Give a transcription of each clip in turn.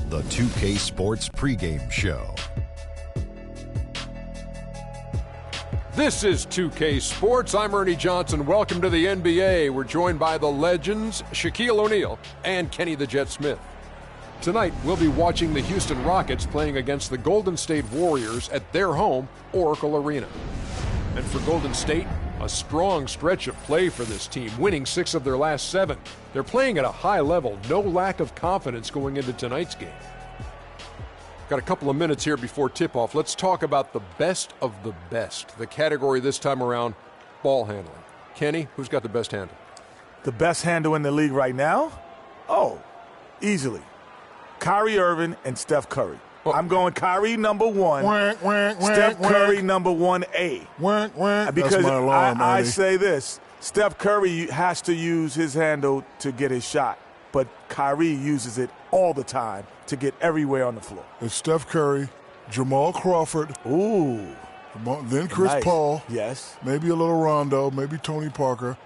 the 2K Sports pregame show. This is 2K Sports. I'm Ernie Johnson. Welcome to the NBA. We're joined by the legends Shaquille O'Neal and Kenny the Jet Smith. Tonight, we'll be watching the Houston Rockets playing against the Golden State Warriors at their home, Oracle Arena. And for Golden State, a strong stretch of play for this team, winning 6 of their last 7. They're playing at a high level, no lack of confidence going into tonight's game. Got a couple of minutes here before tip-off. Let's talk about the best of the best. The category this time around, ball handling. Kenny, who's got the best handle? The best handle in the league right now? Oh, easily. Kyrie Irving and Steph Curry. I'm going Kyrie number 1, Steph Curry number 1A. Because I say this, Steph Curry has to use his handle to get his shot, but Kyrie uses it all the time to get everywhere on the floor. It's Steph Curry, Jamal Crawford. Ooh. Then Chris Paul. Yes. Maybe a little Rondo, maybe Tony Parker,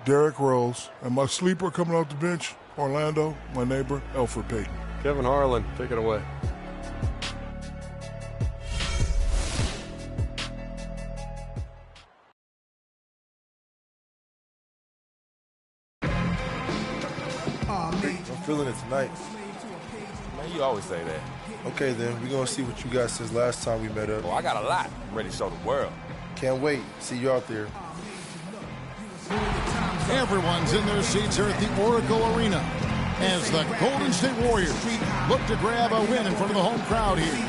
Derrick Rose, and my sleeper coming off the bench, Orlando, my neighbor, Elfrid Payton. Kevin Harlan, take it away. I'm feeling it tonight. Man, you always say that. Okay, then. We're going to see what you got since last time we met up. Oh, I got a lot. I'm ready to show the world. Can't wait. See you out there. Everyone's in their seats here at the Oracle Arena as the Golden State Warriors look to grab a win in front of the home crowd here.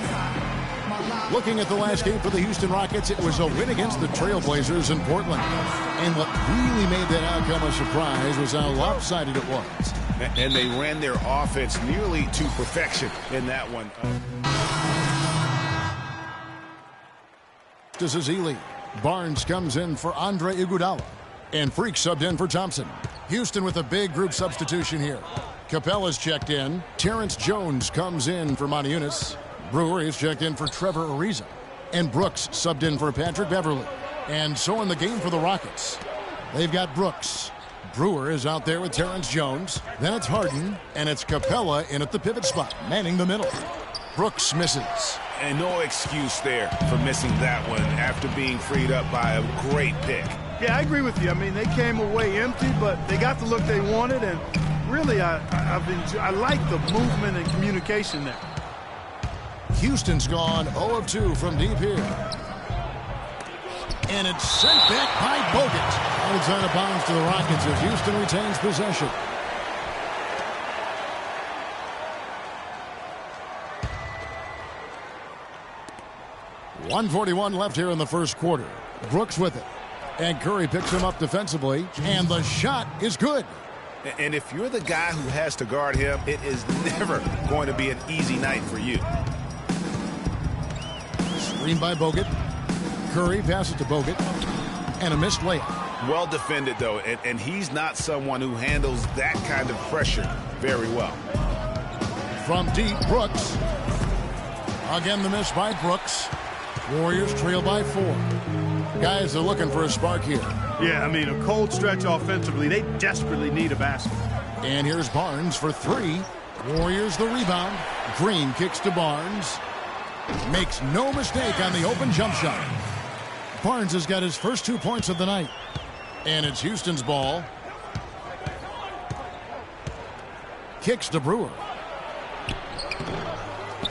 Looking at the last game for the Houston Rockets, it was a win against the Trailblazers in Portland. And what really made that outcome a surprise was how lopsided it was. And they ran their offense nearly to perfection in that one. This is Ely. Barnes comes in for Andre Iguodala. And Freak subbed in for Thompson. Houston with a big group substitution here. Capella's checked in. Terrence Jones comes in for Moniunas. Brewer is checked in for Trevor Ariza. And Brooks subbed in for Patrick Beverley. And so in the game for the Rockets, they've got Brooks. Brewer is out there with Terrence Jones. Then it's Harden, and it's Capella in at the pivot spot, manning the middle. Brooks misses. And no excuse there for missing that one after being freed up by a great pick. Yeah, I agree with you. I mean, they came away empty, but they got the look they wanted, and really, I like the movement and communication there. Houston's gone 0 of 2 from deep here. And it's sent back by Bogut. It's out of bounds to the Rockets as Houston retains possession. .141 left here in the first quarter. Brooks with it. And Curry picks him up defensively. And the shot is good. And if you're the guy who has to guard him, it is never going to be an easy night for you. Screen by Bogut. Curry passes to Bogut. And a missed layup. Well defended, though. And he's not someone who handles that kind of pressure very well. From deep, Brooks. Again, the miss by Brooks. Warriors trail by 4. Guys are looking for a spark here. Yeah, I mean, a cold stretch offensively. They desperately need a basket. And here's Barnes for 3. Warriors the rebound. Green kicks to Barnes. Makes no mistake on the open jump shot. Barnes has got his first 2 points of the night. And it's Houston's ball. Kicks to Brewer.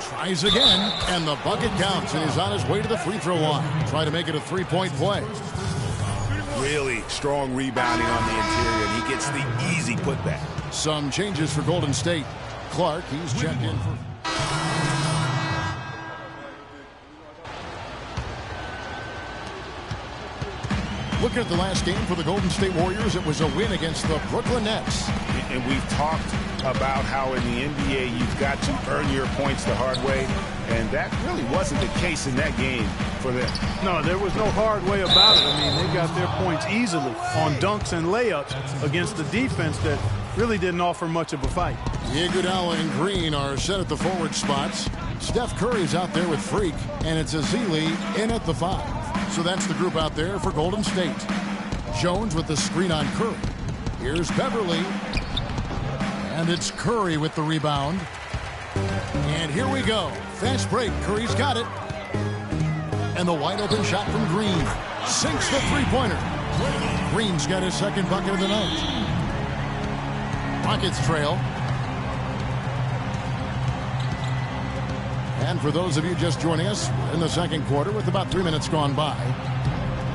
Tries again, and the bucket counts, and he's on his way to the free throw line. Try to make it a 3-point play. Really strong rebounding on the interior, and he gets the easy putback. Some changes for Golden State. Clark, he's checked in for... Looking at the last game for the Golden State Warriors, it was a win against the Brooklyn Nets. And we've talked about how in the NBA you've got to earn your points the hard way, and that really wasn't the case in that game for them. No, there was no hard way about it. I mean, they got their points easily on dunks and layups against the defense that really didn't offer much of a fight. Iguodala and Green are set at the forward spots. Steph Curry's out there with Freak, and it's Azili in at the 5. So that's the group out there for Golden State. Jones with the screen on Curry. Here's Beverley. And it's Curry with the rebound. And here we go. Fast break. Curry's got it. And the wide open shot from Green. Sinks the three-pointer. Green's got his second bucket of the night. Rockets trail. And for those of you just joining us, we're in the second quarter with about 3 minutes gone by.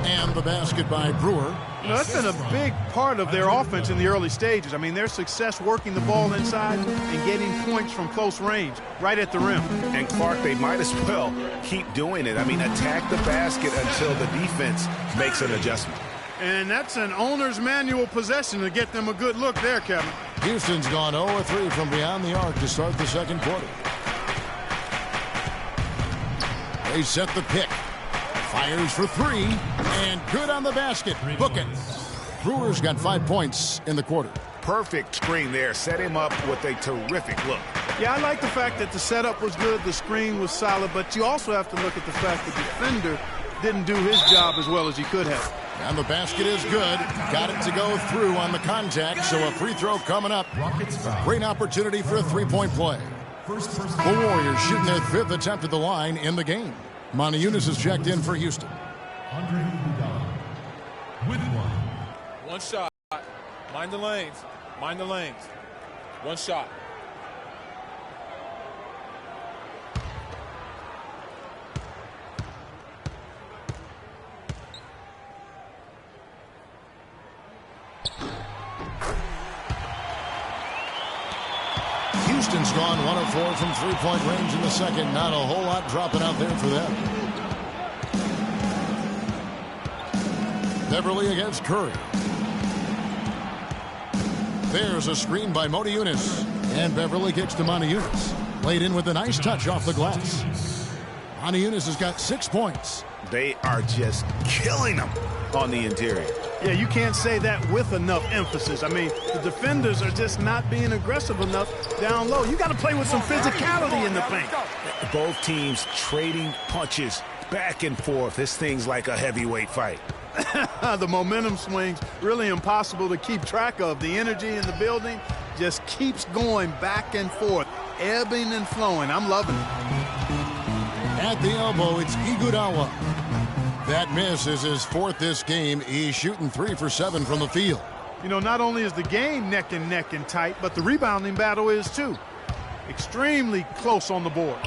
And the basket by Brewer. You know, that's been a big part of their offense in the early stages. I mean, their success working the ball inside and getting points from close range, right at the rim. And Clark, they might as well keep doing it. I mean, attack the basket until the defense makes an adjustment. And that's an owner's manual possession to get them a good look there, Kevin. Houston's gone 0-3 from beyond the arc to start the second quarter. They set the pick. Fires for three, and good on the basket. Book it. Brewer's got 5 points in the quarter. Perfect screen there. Set him up with a terrific look. Yeah, I like the fact that the setup was good, the screen was solid, but you also have to look at the fact the defender didn't do his job as well as he could have. And the basket is good. Got it to go through on the contact, so a free throw coming up. Great opportunity for a three-point play. The Warriors shooting their 5th attempt at the line in the game. Monty Eunice is checked in for Houston. One shot. Mind the lanes. Mind the lanes. One shot. Houston's gone 1 of 4 from three-point range in the second. Not a whole lot dropping out there for them. Beverly against Curry. There's a screen by Monty Eunice. And Beverly gets to Monty Eunice. Laid in with a nice touch off the glass. Monty Eunice has got 6 points. They are just killing them on the interior. Yeah, you can't say that with enough emphasis. I mean, the defenders are just not being aggressive enough down low. You got to play with some physicality in the paint. Both teams trading punches back and forth. This thing's like a heavyweight fight. The momentum swings really impossible to keep track of. The energy in the building just keeps going back and forth, ebbing and flowing. I'm loving it. At the elbow, it's Iguodala. That miss is his 4th this game. He's shooting 3 for 7 from the field. You know, not only is the game neck and tight, but the rebounding battle is too. Extremely close on the board.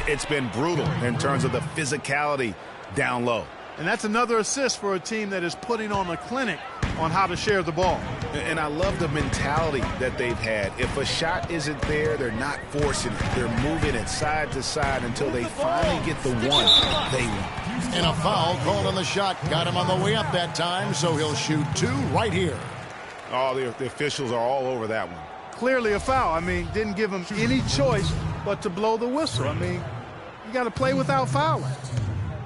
It's been brutal in terms of the physicality down low. And that's another assist for a team that is putting on a clinic on how to share the ball. And I love the mentality that they've had. If a shot isn't there, they're not forcing it. They're moving it side to side until they finally get the one they want. And a foul called on the shot. Got him on the way up that time, so he'll shoot 2 right here. Oh, the officials are all over that one. Clearly a foul. I mean, didn't give him any choice but to blow the whistle. I mean, you got to play without fouling.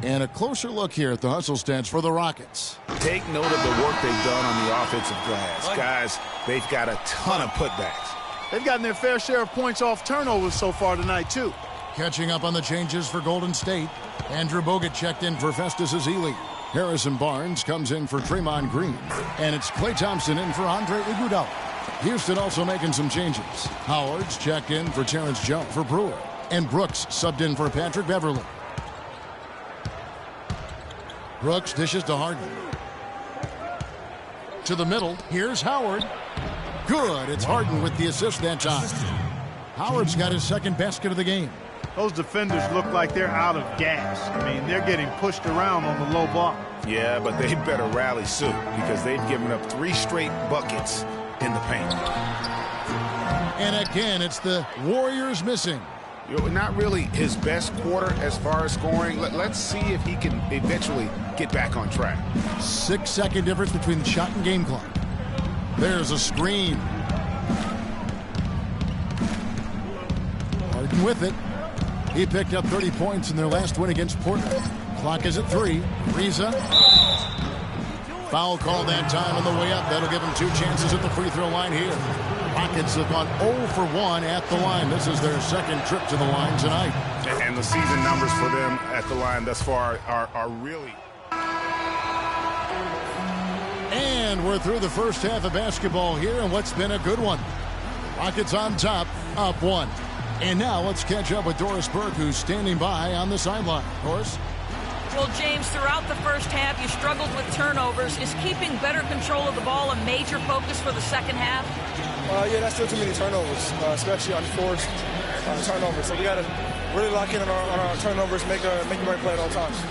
And a closer look here at the hustle stats for the Rockets. Take note of the work they've done on the offensive glass. Guys, they've got a ton of putbacks. They've gotten their fair share of points off turnovers so far tonight, too. Catching up on the changes for Golden State. Andrew Bogut checked in for Festus Ezeli. Harrison Barnes comes in for Draymond Green. And it's Klay Thompson in for Andre Iguodala. Houston also making some changes. Howard's checked in for Terrence Jones for Brewer. And Brooks subbed in for Patrick Beverly. Brooks dishes to Harden. To the middle. Here's Howard. Good. It's Harden with the assist that time. Howard's got his second basket of the game. Those defenders look like they're out of gas. I mean, they're getting pushed around on the low block. Yeah, but they better rally suit because they've given up 3 straight buckets in the paint. And again, it's the Warriors missing. Not really his best quarter as far as scoring. Let's see if he can eventually get back on track. 6-second difference between the shot and game clock. There's a screen. Harden with it. He picked up 30 points in their last win against Portland. Clock is at 3. Riza. Foul call that time on the way up. That'll give him 2 chances at the free throw line here. Rockets have gone 0 for 1 at the line. This is their second trip to the line tonight. And the season numbers for them at the line thus far are really... And we're through the first half of basketball here, and what's been a good one. Rockets on top, up 1. And now let's catch up with Doris Burke, who's standing by on the sideline. Doris? Well, James, throughout the first half, you struggled with turnovers. Is keeping better control of the ball a major focus for the second half? Yeah, that's still too many turnovers, especially unforced turnovers. So we got to really lock in on our turnovers, make the right play at all times.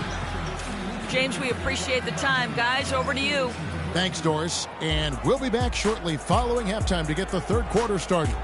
James, we appreciate the time. Guys, over to you. Thanks, Doris. And we'll be back shortly following halftime to get the third quarter started.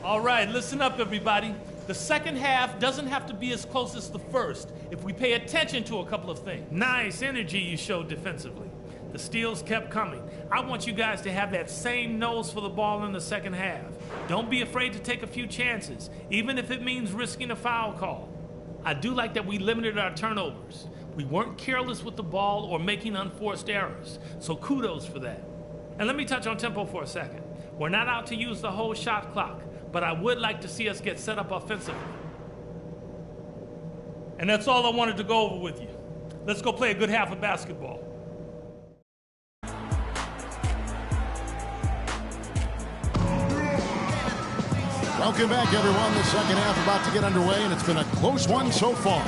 All right, listen up, everybody. The second half doesn't have to be as close as the first if we pay attention to a couple of things. Nice energy you showed defensively. The steals kept coming. I want you guys to have that same nose for the ball in the second half. Don't be afraid to take a few chances, even if it means risking a foul call. I do like that we limited our turnovers. We weren't careless with the ball or making unforced errors, so kudos for that. And let me touch on tempo for a second. We're not out to use the whole shot clock, but I would like to see us get set up offensively. And that's all I wanted to go over with you. Let's go play a good half of basketball. Welcome back, everyone. The second half about to get underway, and it's been a close one so far.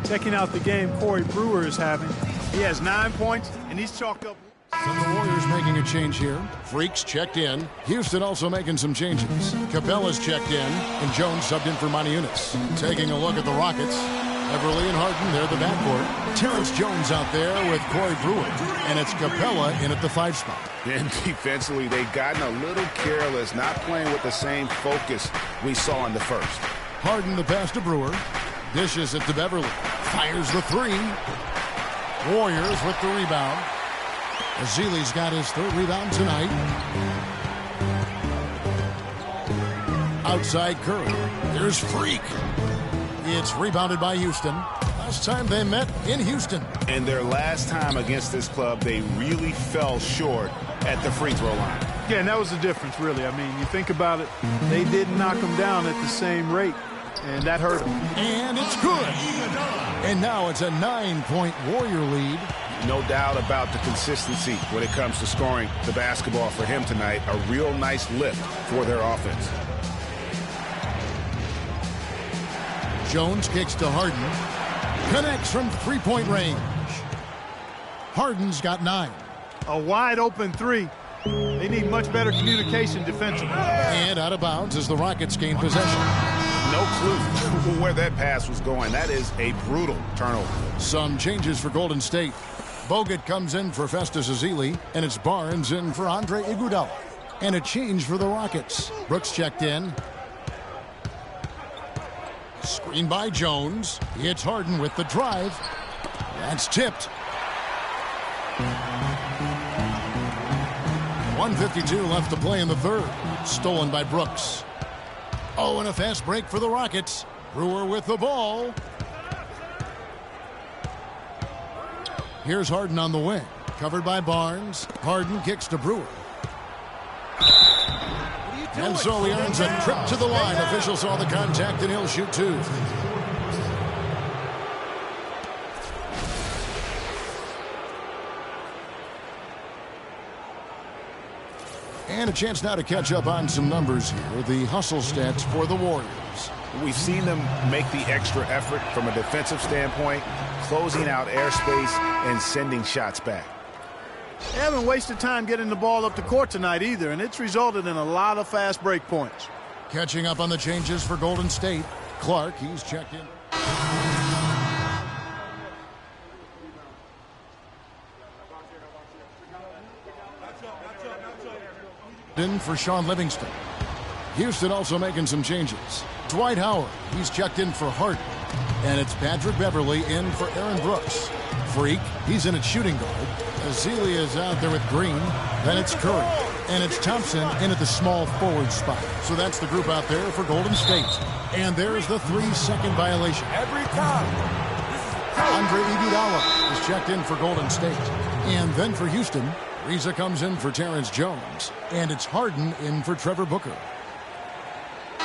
Checking out the game Corey Brewer is having. He has 9 points, and he's chalked up. So the Warriors making a change here. Freaks checked in. Houston also making some changes. Capella's checked in, and Jones subbed in for Monty Eunice. Taking a look at the Rockets. Everly and Harden, they're the backcourt. Terrence Jones out there with Corey Brewer. And it's Capella in at the 5 spot. And defensively, they've gotten a little careless, not playing with the same focus we saw in the first. Harden the pass to Brewer. Dishes it to Beverly. Fires the 3. Warriors with the rebound. Ezeli's got his 3rd rebound tonight. Outside Curry. There's Freak. It's rebounded by Houston. Last time they met in Houston. And their last time against this club, they really fell short at the free throw line. Yeah, and that was the difference, really. I mean, you think about it, they didn't knock them down at the same rate, and that hurt them. And it's good. And now it's a 9-point Warrior lead. No doubt about the consistency when it comes to scoring the basketball for him tonight. A real nice lift for their offense. Jones kicks to Harden. Connects from 3-point range. Harden's got 9. A wide open 3. They need much better communication defensively. And out of bounds as the Rockets gain possession. No clue where that pass was going. That is a brutal turnover. Some changes for Golden State. Bogut comes in for Festus Ezeli, and it's Barnes in for Andre Iguodala. And a change for the Rockets. Brooks checked in. Screen by Jones. It's Harden with the drive. That's tipped. 1:52 left to play in the third. Stolen by Brooks. Oh, and a fast break for the Rockets. Brewer with the ball. Here's Harden on the wing. Covered by Barnes. Harden kicks to Brewer. And so he earns a trip to the line. Official saw the contact, and he'll shoot 2. And a chance now to catch up on some numbers here. The hustle stats for the Warriors. We've seen them make the extra effort from a defensive standpoint, closing out airspace and sending shots back. They haven't wasted time getting the ball up the court tonight either, and it's resulted in a lot of fast break points. Catching up on the changes for Golden State. Clark, he's checked in. In for Sean Livingston. Houston also making some changes. Dwight Howard, he's checked in for Harden. And it's Patrick Beverly in for Aaron Brooks. Freak, he's in at shooting guard. Azealia is out there with Green. Then it's Curry. And it's Thompson in at the small forward spot. So that's the group out there for Golden State. And there's the 3-second violation. Every time. Andre Iguodala is checked in for Golden State. And then for Houston, Reza comes in for Terrence Jones. And it's Harden in for Trevor Booker.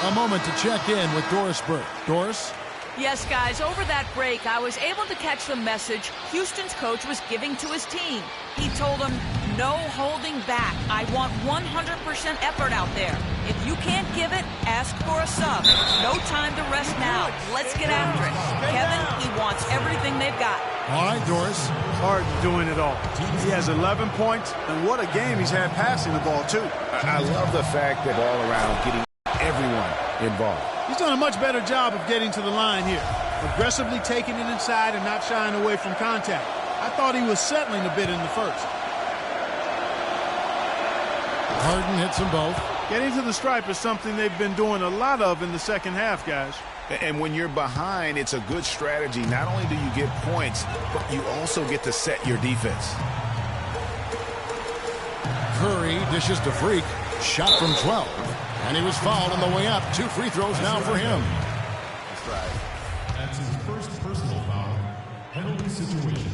A moment to check in with Doris Burke. Doris? Yes, guys, over that break, I was able to catch the message Houston's coach was giving to his team. He told them, no holding back. I want 100% effort out there. If you can't give it, ask for a sub. No time to rest now. Let's get after it. Kevin, he wants everything they've got. All right, Doris. Harden doing it all. He has 11 points, and what a game he's had passing the ball, too. I love the fact that all around getting everyone involved. He's done a much better job of getting to the line here. Aggressively taking it inside and not shying away from contact. I thought he was settling a bit in the first. Harden hits them both. Getting to the stripe is something they've been doing a lot of in the second half, guys. And when you're behind, it's a good strategy. Not only do you get points, but you also get to set your defense. Curry dishes to Freak. Shot from 12. And he was fouled on the way up. 2 free throws now for him. That's right. That's his first personal foul. Penalty situation.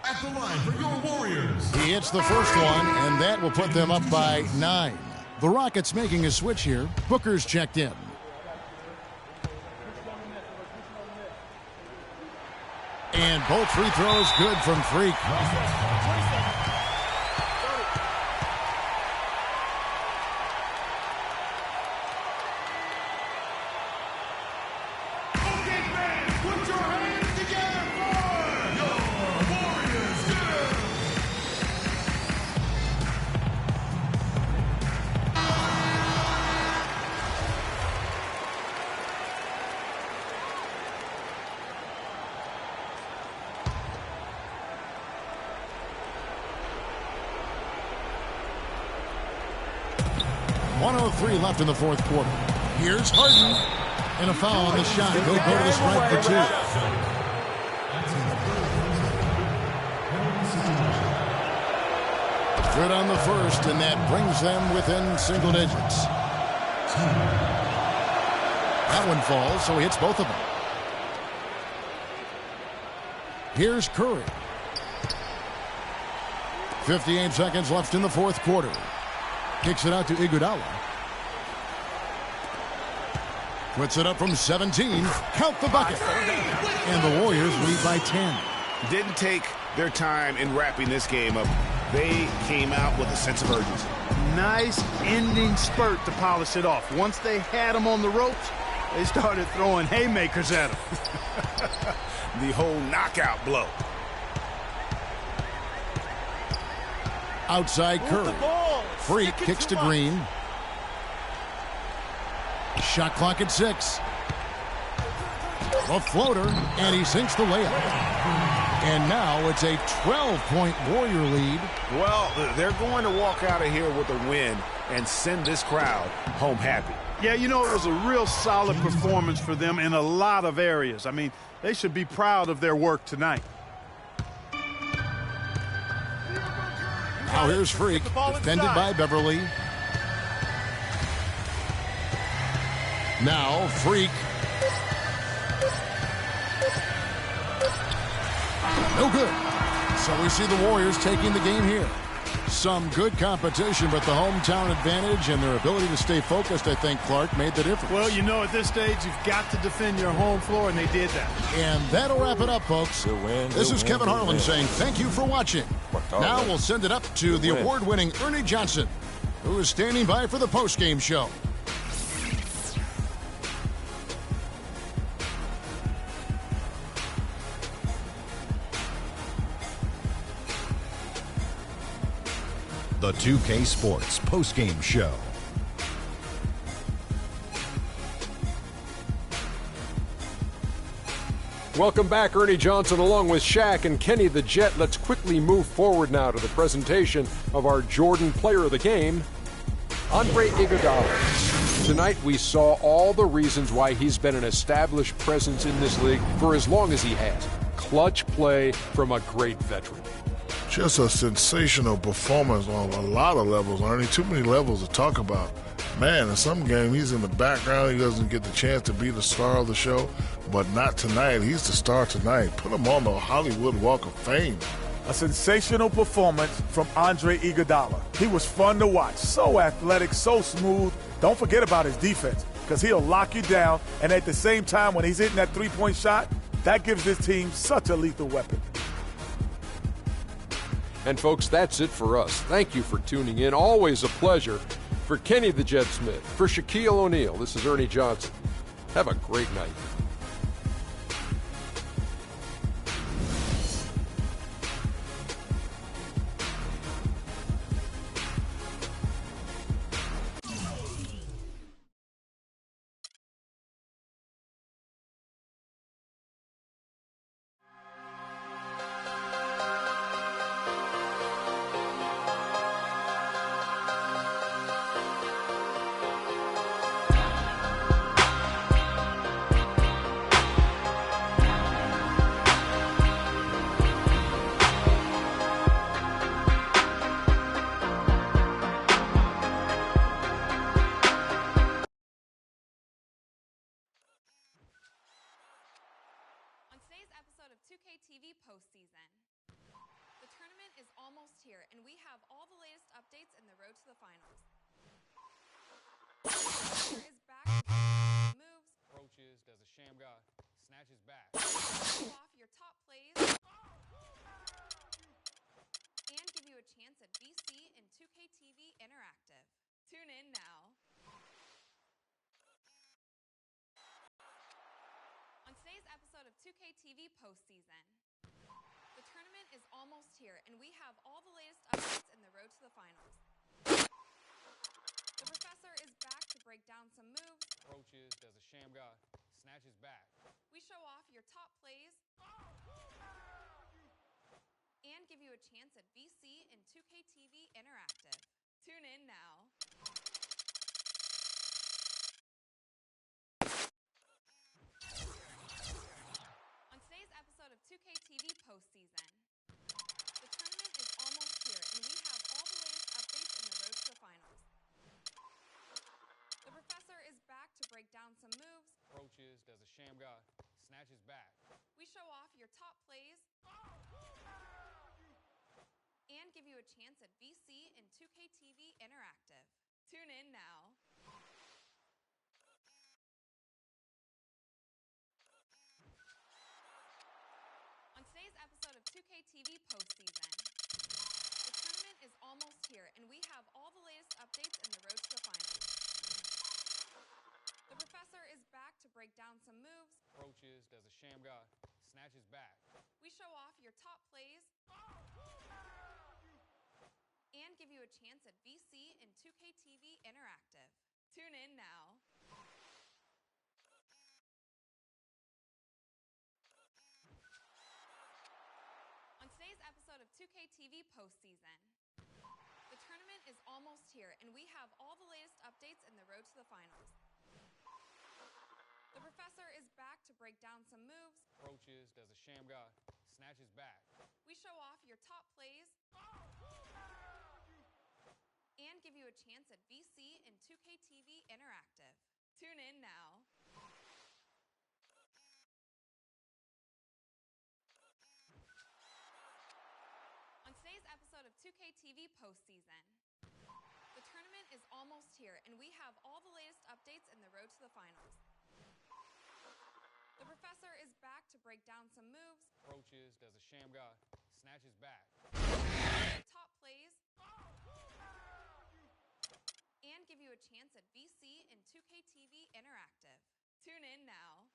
At the line for your Warriors. He hits the first one, and that will put them up by 9. The Rockets making a switch here. Booker's checked in. And both free throws good from Freak. .103 left in the fourth quarter. Here's Harden. And a foul on the shot. He'll go to the stripe for 2. Good on the first, and that brings them within single digits. That one falls, so he hits both of them. Here's Curry. 58 seconds left in the fourth quarter. Kicks it out to Iguodala. Puts it up from 17. Count the bucket. And the Warriors lead by 10. Didn't take their time in wrapping this game up. They came out with a sense of urgency. Nice ending spurt to polish it off. Once they had him on the ropes, they started throwing haymakers at him. The whole knockout blow. Outside Curry. Freak kicks to Green. Shot clock at 6. A floater, and he sinks the layup. And now it's a 12-point Warrior lead. Well, they're going to walk out of here with a win and send this crowd home happy. Yeah, you know, it was a real solid performance for them in a lot of areas. I mean, they should be proud of their work tonight. Now here's Freak, defended by Beverly. Now Freak. No good. So we see the Warriors taking the game here. Some good competition, but the hometown advantage and their ability to stay focused, I think, Clark, made the difference. Well, you know, at this stage, you've got to defend your home floor, and they did that. And that'll wrap it up, folks. This is Kevin Harlan saying thank you for watching. Now we'll send it up to the award-winning Ernie Johnson, who is standing by for the postgame show. The 2K Sports postgame show. Welcome back, Ernie Johnson, along with Shaq and Kenny the Jet. Let's quickly move forward now to the presentation of our Jordan Player of the Game, Andre Iguodala. Tonight, we saw all the reasons why he's been an established presence in this league for as long as he has. Clutch play from a great veteran. Just a sensational performance on a lot of levels, Ernie. Too many levels to talk about. Man, in some game, he's in the background. He doesn't get the chance to be the star of the show, but not tonight. He's the star tonight. Put him on the Hollywood Walk of Fame. A sensational performance from Andre Iguodala. He was fun to watch. So athletic, so smooth. Don't forget about his defense, because he'll lock you down, and at the same time, when he's hitting that three-point shot, that gives this team such a lethal weapon. And folks, that's it for us. Thank you for tuning in. Always a pleasure. For Kenny the Jet Smith, for Shaquille O'Neal, this is Ernie Johnson. Have a great night. TV postseason. The tournament is almost here, and we have all the latest updates in the road to the finals. Is back moves. Approaches, does a sham guy, snatches back. Show off your top plays. And give you a chance at VC and 2K TV Interactive. Tune in now. On today's episode of 2K TV postseason. The tournament is almost here, and we have all the latest updates in the road to the finals. The professor is back to break down some moves. Approaches, does a sham guy, snatches back. We show off your top plays. And give you a chance at VC and 2K TV Interactive. Tune in now. On today's episode of 2K TV postseason. The tournament is almost here, and we have all the latest updates in the road to the finals. The professor is back to break down some moves. Approaches, does a sham guy, snatches back. We show off your top plays. And give you a chance at VC and 2K TV Interactive. Tune in now. On today's episode of 2K TV postseason. The tournament is almost here, and we have all the latest updates in the road to the finals. The professor is back to break down some moves. Approaches, does a sham guy, snatches back. We show off your top plays. And give you a chance at VC and 2K TV Interactive. Tune in now. On today's episode of 2K TV postseason. The tournament is almost here, and we have all the latest updates in the road to the finals. The professor is back to break down some moves. Approaches, does a sham guy, snatches back. We show off your top plays. And give you a chance at VC and 2K TV Interactive. Tune in now. On today's episode of 2K TV postseason. The tournament is almost here, and we have all the latest updates in the road to the finals. The professor is back to break down some moves. Approaches, does a sham guy, snatches back. Top plays. And give you a chance at VC and 2K TV Interactive. Tune in now.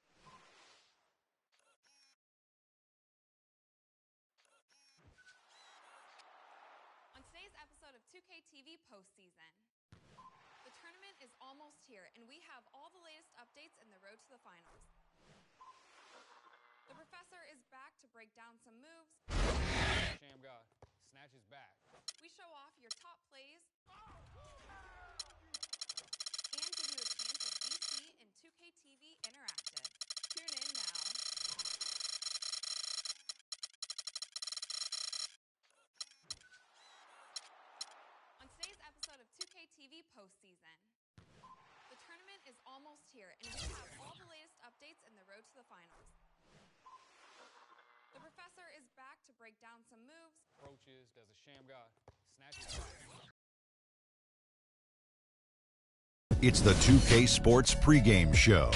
On today's episode of 2K TV postseason. The tournament is almost here, and we have all the latest updates in the road to the finals. The professor is back to break down some moves. Sham guy, snatches back. We show off your top plays. And give you a chance break down some moves. Approaches, does a sham guard, snatches back. It's the 2K Sports pregame show.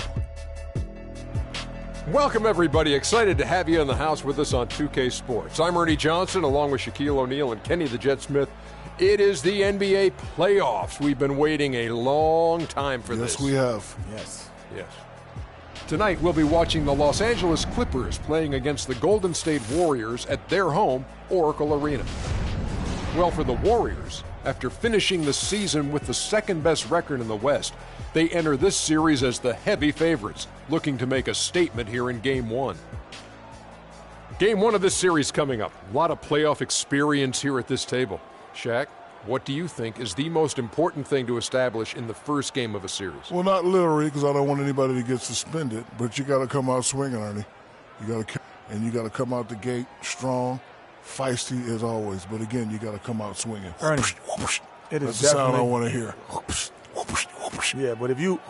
Welcome, everybody. Excited to have you in the house with us on 2K Sports. I'm Ernie Johnson, along with Shaquille O'Neal and Kenny the Jet Smith. It is the NBA playoffs. We've been waiting a long time for this. Yes, we have. Yes. Yes. Tonight, we'll be watching the Los Angeles Clippers playing against the Golden State Warriors at their home, Oracle Arena. Well, for the Warriors, after finishing the season with the second-best record in the West, they enter this series as the heavy favorites, looking to make a statement here in Game 1. Game 1 of this series coming up. A lot of playoff experience here at this table. Shaq, what do you think is the most important thing to establish in the first game of a series? Well, not literally, because I don't want anybody to get suspended, but you got to come out swinging, Ernie. You got to come out the gate strong, feisty as always. But again, you got to come out swinging. Ernie, it is That's the sound I want to hear. Yeah, but if you,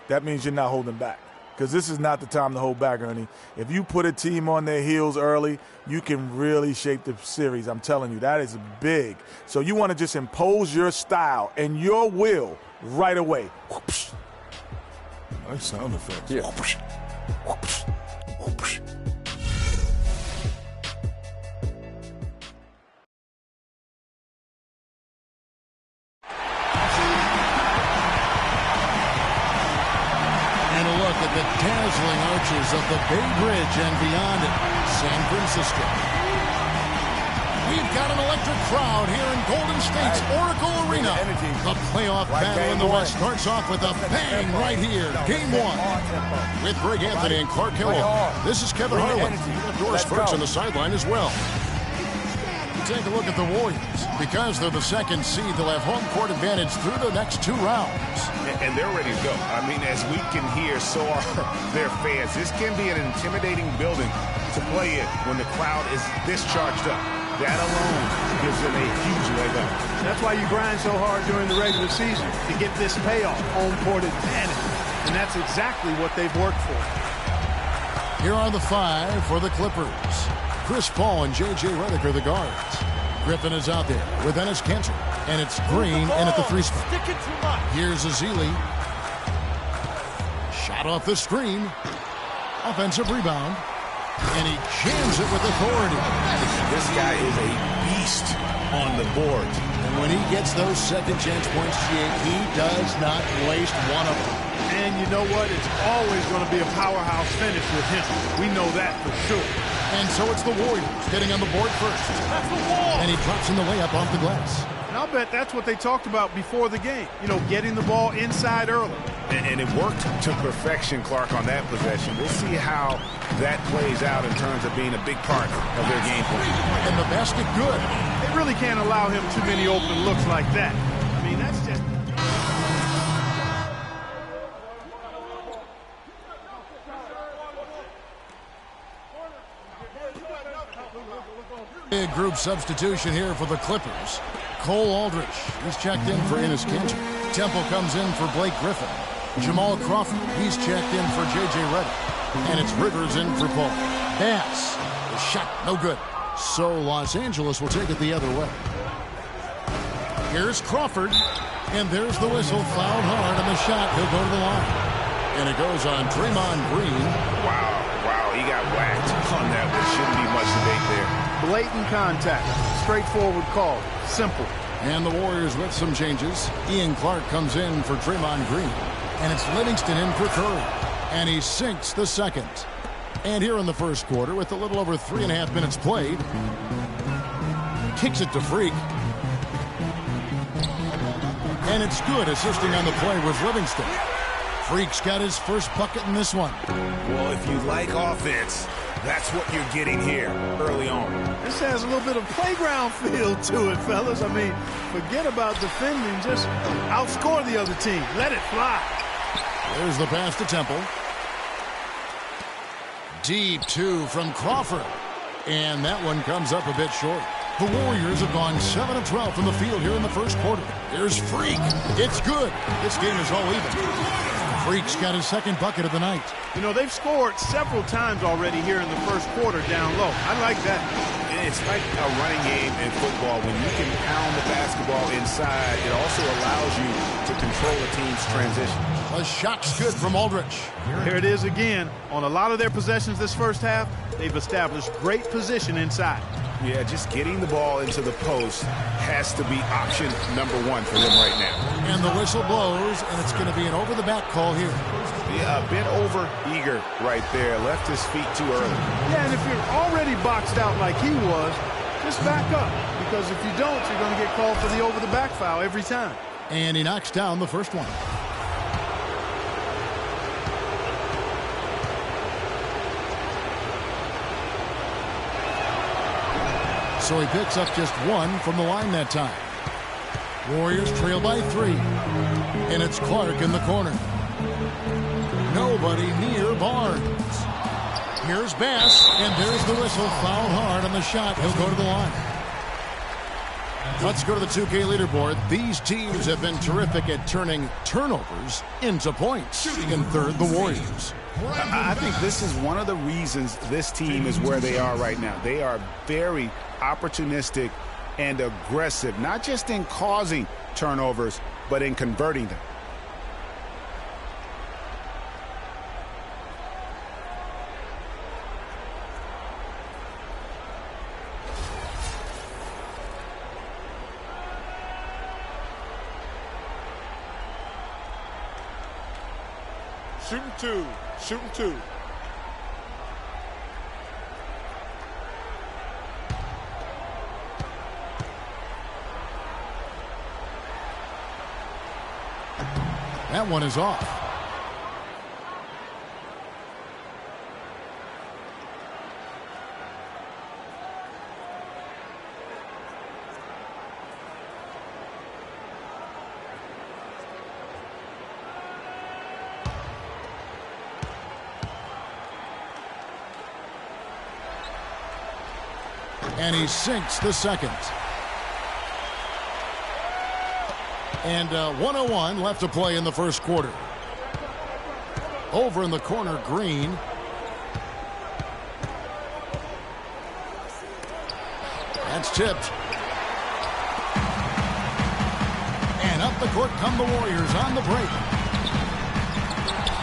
that means you're not holding back. Because this is not the time to hold back, Ernie. If you put a team on their heels early, you can really shape the series. I'm telling you, that is big. So you want to just impose your style and your will right away. Nice sound effects. Yeah. The dazzling arches of the Bay Bridge and beyond it, San Francisco. We've got an electric crowd here in Golden State's Oracle Arena. The playoff battle in the West starts off with a bang right here. Game 1. With Greg Anthony and Clark Hill. This is Kevin Harlan. Doris Burks on the sideline as well. Take a look at the Warriors. Because they're the second seed, they'll have home court advantage through the next 2 rounds. And they're ready to go. I mean, as we can hear, so are their fans. This can be an intimidating building to play in when the crowd is this charged up. That alone gives them a huge leg up. That's why you grind so hard during the regular season, to get this payoff, home court advantage. And that's exactly what they've worked for. Here are the 5 for the Clippers. Chris Paul and J.J. Redick are the guards. Griffin is out there with Enes Kanter. And it's Green in at the 3 spot. Here's Azili. Shot off the screen. Offensive rebound. And he jams it with authority. This guy is a beast on the board. And when he gets those second chance points, he does not waste one of them. And you know what? It's always going to be a powerhouse finish with him. We know that for sure. And so it's the Warriors getting on the board first. That's the wall. And he drops in the layup off the glass. And I'll bet that's what they talked about before the game. You know, getting the ball inside early. And it worked to perfection, Clark, on that possession. We'll see how that plays out in terms of being a big part of their game plan. And the basket good. They really can't allow him too many open looks like that. I mean, that's just... Big group substitution here for the Clippers. Cole Aldrich, he's checked in for Enes Kanter. Temple comes in for Blake Griffin. Jamal Crawford, he's checked in for J.J. Redick. And it's Rivers in for Paul. Bass, the shot, no good. So Los Angeles will take it the other way. Here's Crawford, and there's the whistle, fouled hard, and the shot, he'll go to the line. And it goes on Draymond Green. Wow, he got whacked on that one. Shouldn't be much debate there. Blatant contact. Straightforward call. Simple. And the Warriors with some changes. Ian Clark comes in for Draymond Green. And it's Livingston in for Curry. And he sinks the second. And here in the first quarter, with a little over 3.5 minutes played, kicks it to Freak. And it's good, assisting on the play with Livingston. Freak's got his first bucket in this one. Well, if you like offense, that's what you're getting here early on. This has a little bit of playground feel to it, fellas. I mean, forget about defending. Just outscore the other team. Let it fly. There's the pass to Temple. Deep 2 from Crawford. And that one comes up a bit short. The Warriors have gone 7 of 12 from the field here in the first quarter. Here's Freak. It's good. This game is all even. Freak's got his second bucket of the night. You know, they've scored several times already here in the first quarter down low. I like that. It's like a running game in football. When you can pound the basketball inside, it also allows you to control a team's transition. A shot's good from Aldrich. Here it is again. On a lot of their possessions this first half, they've established great position inside. Yeah, just getting the ball into the post has to be option number one for them right now. And the whistle blows, and it's going to be an over-the-back call here. Yeah, a bit over-eager right there. Left his feet too early. Yeah, and if you're already boxed out like he was, just back up. Because if you don't, you're going to get called for the over-the-back foul every time. And he knocks down the first one. So he picks up just one from the line that time. Warriors trail by 3. And it's Clark in the corner. Nobody near Barnes. Here's Bass, and there's the whistle. Fouled hard on the shot. He'll go to the line. Let's go to the 2K leaderboard. These teams have been terrific at turning turnovers into points. In third, the Warriors. I think this is one of the reasons this team is where they are right now. They are very opportunistic and aggressive, not just in causing turnovers, but in converting them. Shooting two. Shooting two. That one is off. And he sinks the second. And 1:01 left to play in the first quarter. Over in the corner, Green. That's tipped. And up the court come the Warriors on the break.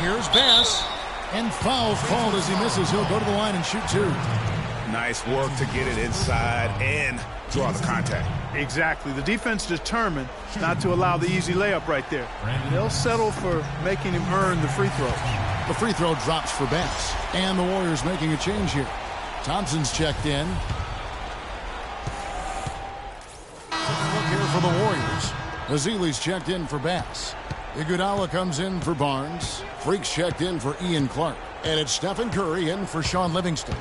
Here's Bass. And foul called as he misses. He'll go to the line and shoot 2. Nice work to get it inside and draw the contact. Exactly. The defense determined not to allow the easy layup right there. They'll settle for making him earn the free throw. The free throw drops for Bass. And the Warriors making a change here. Thompson's checked in. Look here for the Warriors. Azili's checked in for Bass. Iguodala comes in for Barnes. Freaks checked in for Ian Clark. And it's Stephen Curry in for Sean Livingston.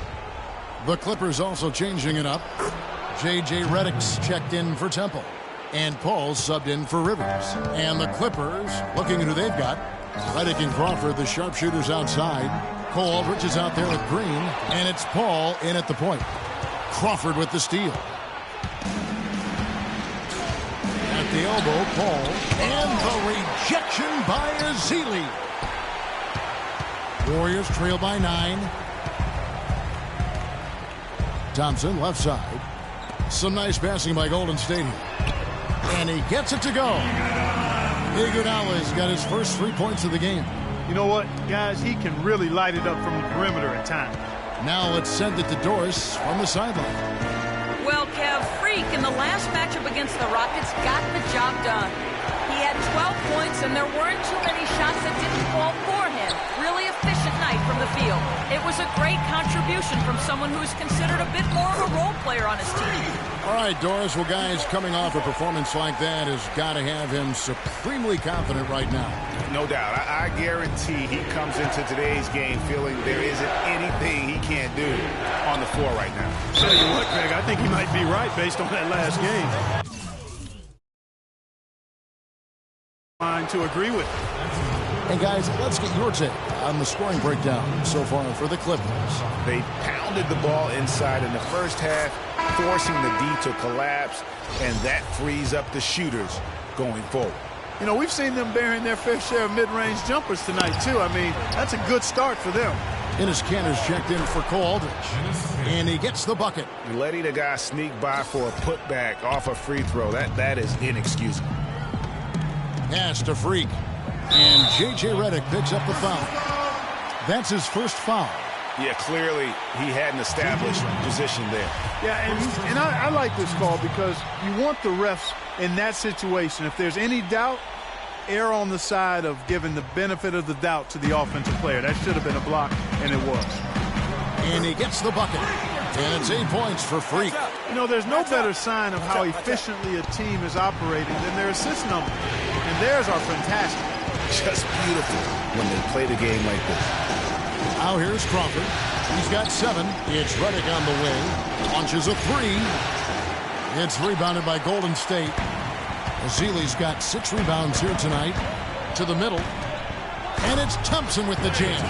The Clippers also changing it up. J.J. Redick's checked in for Temple. And Paul's subbed in for Rivers. And the Clippers, looking at who they've got. Redick and Crawford, the sharpshooters outside. Cole Aldrich is out there with Green. And it's Paul in at the point. Crawford with the steal. At the elbow, Paul. And the rejection by Azili. Warriors trail by 9. Thompson, left side. Some nice passing by Golden State here. And he gets it to go. Iguodala's got his first 3 points of the game. You know what, guys? He can really light it up from the perimeter at times. Now let's send it to Doris from the sideline. Well, Kev, Freak in the last matchup against the Rockets got the job done. He had 12 points, and there weren't too many shots that didn't fall for him. Really efficient night from the field. It was a great contribution from someone who's considered a bit more of a role player on his team. All right, Doris. Well, guys, coming off a performance like that has got to have him supremely confident right now. No doubt. I guarantee he comes into today's game feeling there isn't anything he can't do on the floor right now. Tell you what, Greg, I think he might be right based on that last game. Fine to agree with. And guys, let's get your take on the scoring breakdown so far for the Clippers. They pounded the ball inside in the first half, forcing the D to collapse, and that frees up the shooters going forward. You know, we've seen them bearing their fair share of mid-range jumpers tonight, too. I mean, that's a good start for them. Enes Kanter's checked in for Cole Aldrich. And he gets the bucket. Letting a guy sneak by for a putback off a free throw, that is inexcusable. Pass to Freak. And J.J. Redick picks up the foul. That's his first foul. Yeah, clearly he had an established position there. Yeah, and I like this call because you want the refs in that situation. If there's any doubt, err on the side of giving the benefit of the doubt to the offensive player. That should have been a block, and it was. And he gets the bucket. And it's 8 points for Freak. You know, there's no better sign of how efficiently a team is operating than their assist number. And theirs are fantastic. Just beautiful when they play the game like this. Now here's Crawford. He's got 7. It's Redick on the wing. Launches a 3. It's rebounded by Golden State. Ezeli's got 6 rebounds here tonight. To the middle. And it's Thompson with the jam.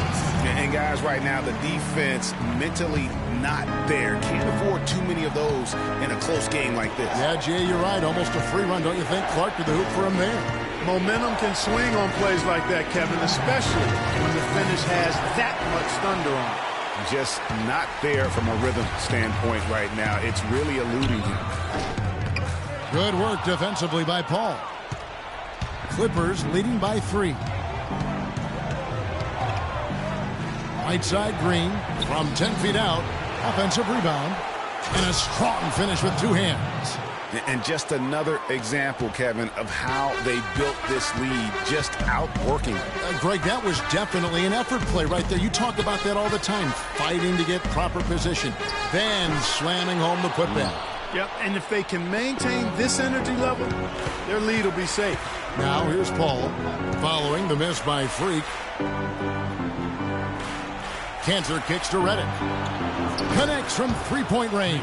And guys, right now, the defense mentally not there. Can't afford too many of those in a close game like this. Yeah, Jay, you're right. Almost a free run, don't you think? Clark to the hoop for him there. Momentum can swing on plays like that, Kevin, especially when the finish has that much thunder on it. Just not there from a rhythm standpoint right now. It's really eluding him. Good work defensively by Paul. Clippers leading by 3. Right side Green from 10 feet out. Offensive rebound. And a strong finish with 2 hands. And just another example, Kevin, of how they built this lead, just outworking. Greg, that was definitely an effort play right there. You talk about that all the time, fighting to get proper position, then slamming home the putback. Yep, and if they can maintain this energy level, their lead will be safe. Now here's Paul, following the miss by Freak. Kanter kicks to Redick. Connects from 3-point range.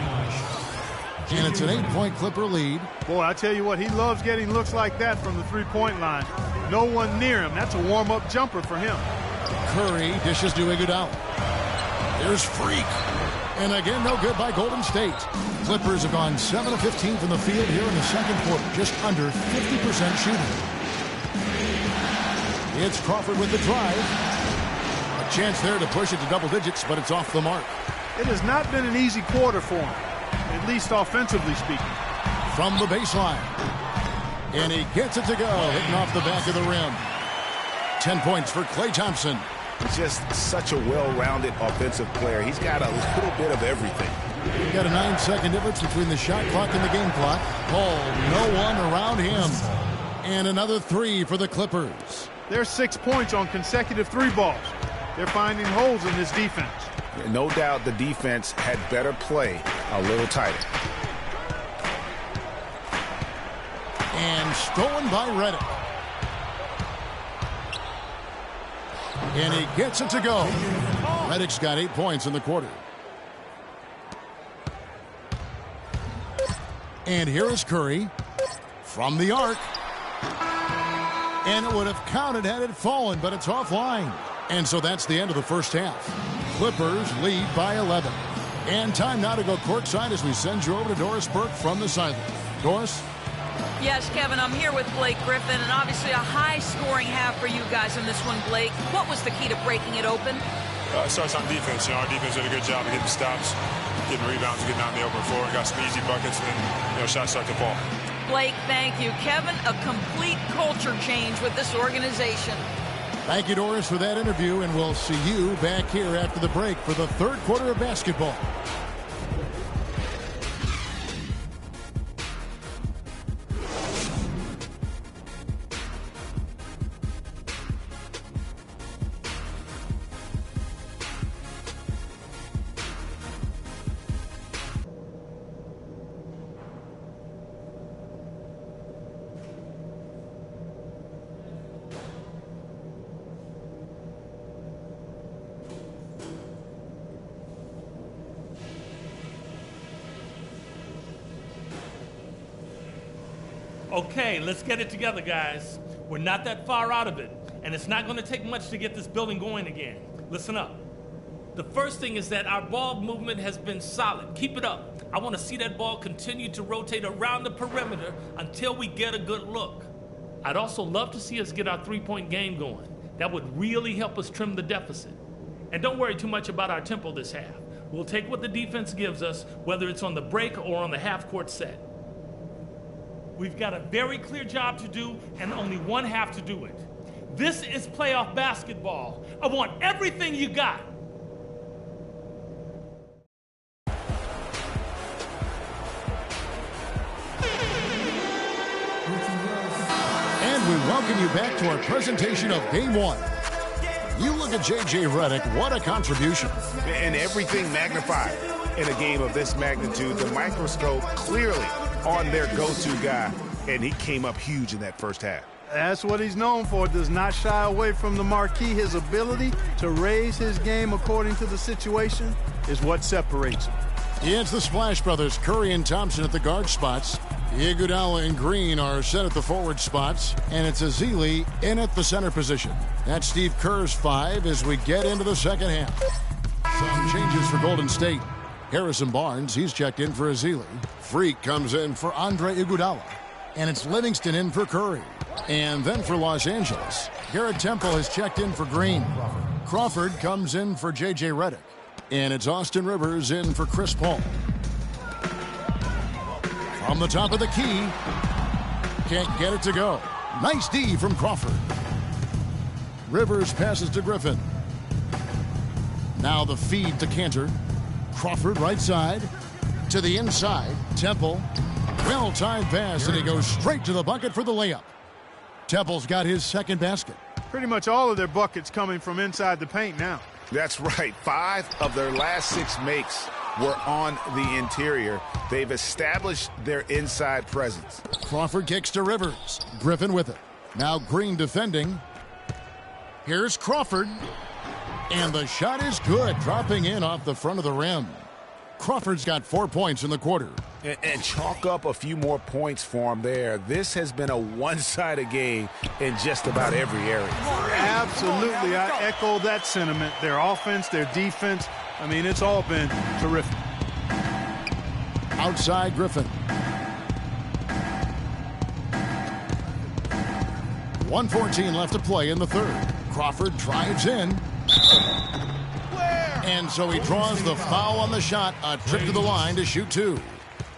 And it's an 8-point Clipper lead. Boy, I tell you what, he loves getting looks like that from the 3-point line. No one near him. That's a warm-up jumper for him. Curry dishes to Iguodala. There's Freak. And again, no good by Golden State. Clippers have gone 7 of 15 from the field here in the second quarter. Just under 50% shooting. It's Crawford with the drive. A chance there to push it to double digits, but it's off the mark. It has not been an easy quarter for him, at least offensively speaking. From the baseline. And he gets it to go, hitting off the back of the rim. 10 points for Klay Thompson. Just such a well-rounded offensive player. He's got a little bit of everything. You've got a 9-second difference between the shot clock and the game clock. Paul, no one around him. And another 3 for the Clippers. There's 6 points on consecutive 3 balls. They're finding holes in this defense. No doubt the defense had better play a little tighter. And stolen by Redick. And he gets it to go. Redick's got 8 points in the quarter. And here is Curry from the arc. And it would have counted had it fallen, but it's offline. And so that's the end of the first half. Clippers lead by 11. And time now to go courtside as we send you over to Doris Burke from the sideline. Doris? Yes, Kevin, I'm here with Blake Griffin, and obviously a high-scoring half for you guys in this one, Blake. What was the key to breaking it open? It starts on defense. You know, our defense did a good job of getting stops, getting rebounds, getting out in the open floor, and got some easy buckets, and then, shots start to fall. Blake, thank you. Kevin, a complete culture change with this organization. Thank you, Doris, for that interview, and we'll see you back here after the break for the third quarter of basketball. Okay, let's get it together, guys. We're not that far out of it, and it's not going to take much to get this building going again. Listen up. The first thing is that our ball movement has been solid. Keep it up. I want to see that ball continue to rotate around the perimeter until we get a good look. I'd also love to see us get our three-point game going. That would really help us trim the deficit. And don't worry too much about our tempo this half. We'll take what the defense gives us, whether it's on the break or on the half-court set. We've got a very clear job to do and only one half to do it. This is playoff basketball. I want everything you got. And we welcome you back to our presentation of Game 1. You look at J.J. Redick, what a contribution. And everything magnified in a game of this magnitude. The microscope clearly on their go-to guy, and he came up huge in that first half. That's what he's known for. Does not shy away from the marquee. His ability to raise his game according to the situation is what separates him. It's the Splash Brothers, Curry and Thompson at the guard spots. Iguodala and Green are set at the forward spots, and it's Ezeli in at the center position. That's Steve Kerr's 5 as we get into the second half. Some changes for Golden State. Harrison Barnes, he's checked in for Ezeli. Freak comes in for Andre Iguodala. And it's Livingston in for Curry. And then for Los Angeles, Garrett Temple has checked in for Green. Crawford comes in for J.J. Redick. And it's Austin Rivers in for Chris Paul. From the top of the key, can't get it to go. Nice D from Crawford. Rivers passes to Griffin. Now the feed to Cantor. Crawford right side. To the inside. Temple. Well-timed pass, and he goes straight to the bucket for the layup. Temple's got his second basket. Pretty much all of their buckets coming from inside the paint now. That's right. 5 of their last 6 makes were on the interior. They've established their inside presence. Crawford kicks to Rivers. Griffin with it. Now Green defending. Here's Crawford. And the shot is good, dropping in off the front of the rim. Crawford's got 4 points in the quarter. And chalk up a few more points for him there. This has been a one-sided game in just about every area. Absolutely. I echo that sentiment. Their offense, their defense, I mean, it's all been terrific. Outside Griffin. 1:14 left to play in the third. Crawford drives in. And so he draws the foul on the shot. A trip to the line to shoot 2.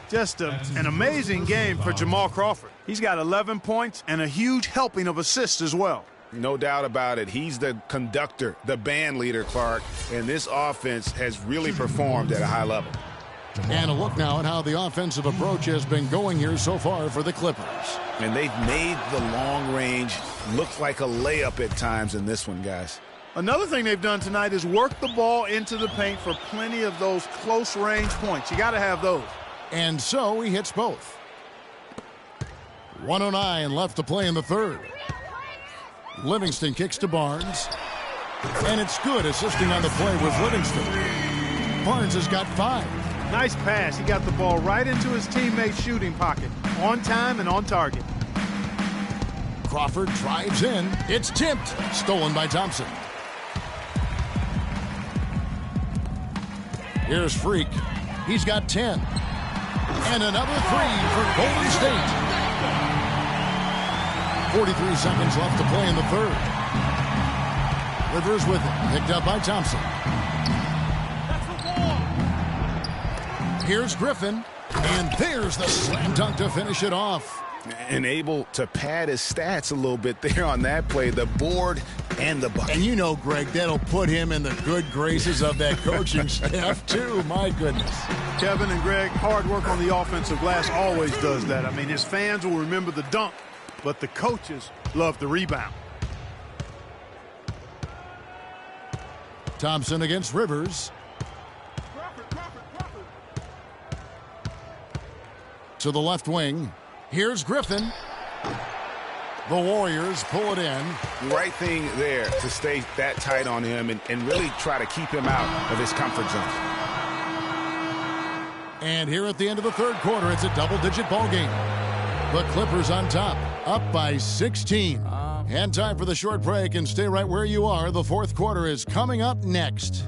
Just an amazing game for Jamal Crawford. He's got 11 points and a huge helping of assists as well. No doubt about it. He's the conductor, the band leader, Clark, and this offense has really performed at a high level. And a look now at how the offensive approach has been going here so far for the Clippers. And they've made the long range look like a layup at times in this one, guys. Another thing they've done tonight is work the ball into the paint for plenty of those close-range points. You got to have those. And so he hits both. 1:09 left to play in the third. Livingston kicks to Barnes. And it's good, assisting on the play with Livingston. Barnes has got 5. Nice pass. He got the ball right into his teammate's shooting pocket. On time and on target. Crawford drives in. It's tipped. Stolen by Thompson. Here's Freak. He's got 10. And another 3 for Golden State. 43 seconds left to play in the third. Rivers with it. Picked up by Thompson. Here's Griffin. And there's the slam dunk to finish it off. And able to pad his stats a little bit there on that play. The board and the bucket. And you know, Greg, that'll put him in the good graces of that coaching staff, too. My goodness. Kevin and Greg, hard work on the offensive glass always does that. I mean, his fans will remember the dunk, but the coaches love the rebound. Thompson against Rivers. To the left wing. Here's Griffin. The Warriors pull it in. Right thing there to stay that tight on him and really try to keep him out of his comfort zone. And here at the end of the third quarter, it's a double-digit ball game. The Clippers on top, up by 16. And time for the short break, and stay right where you are. The fourth quarter is coming up next.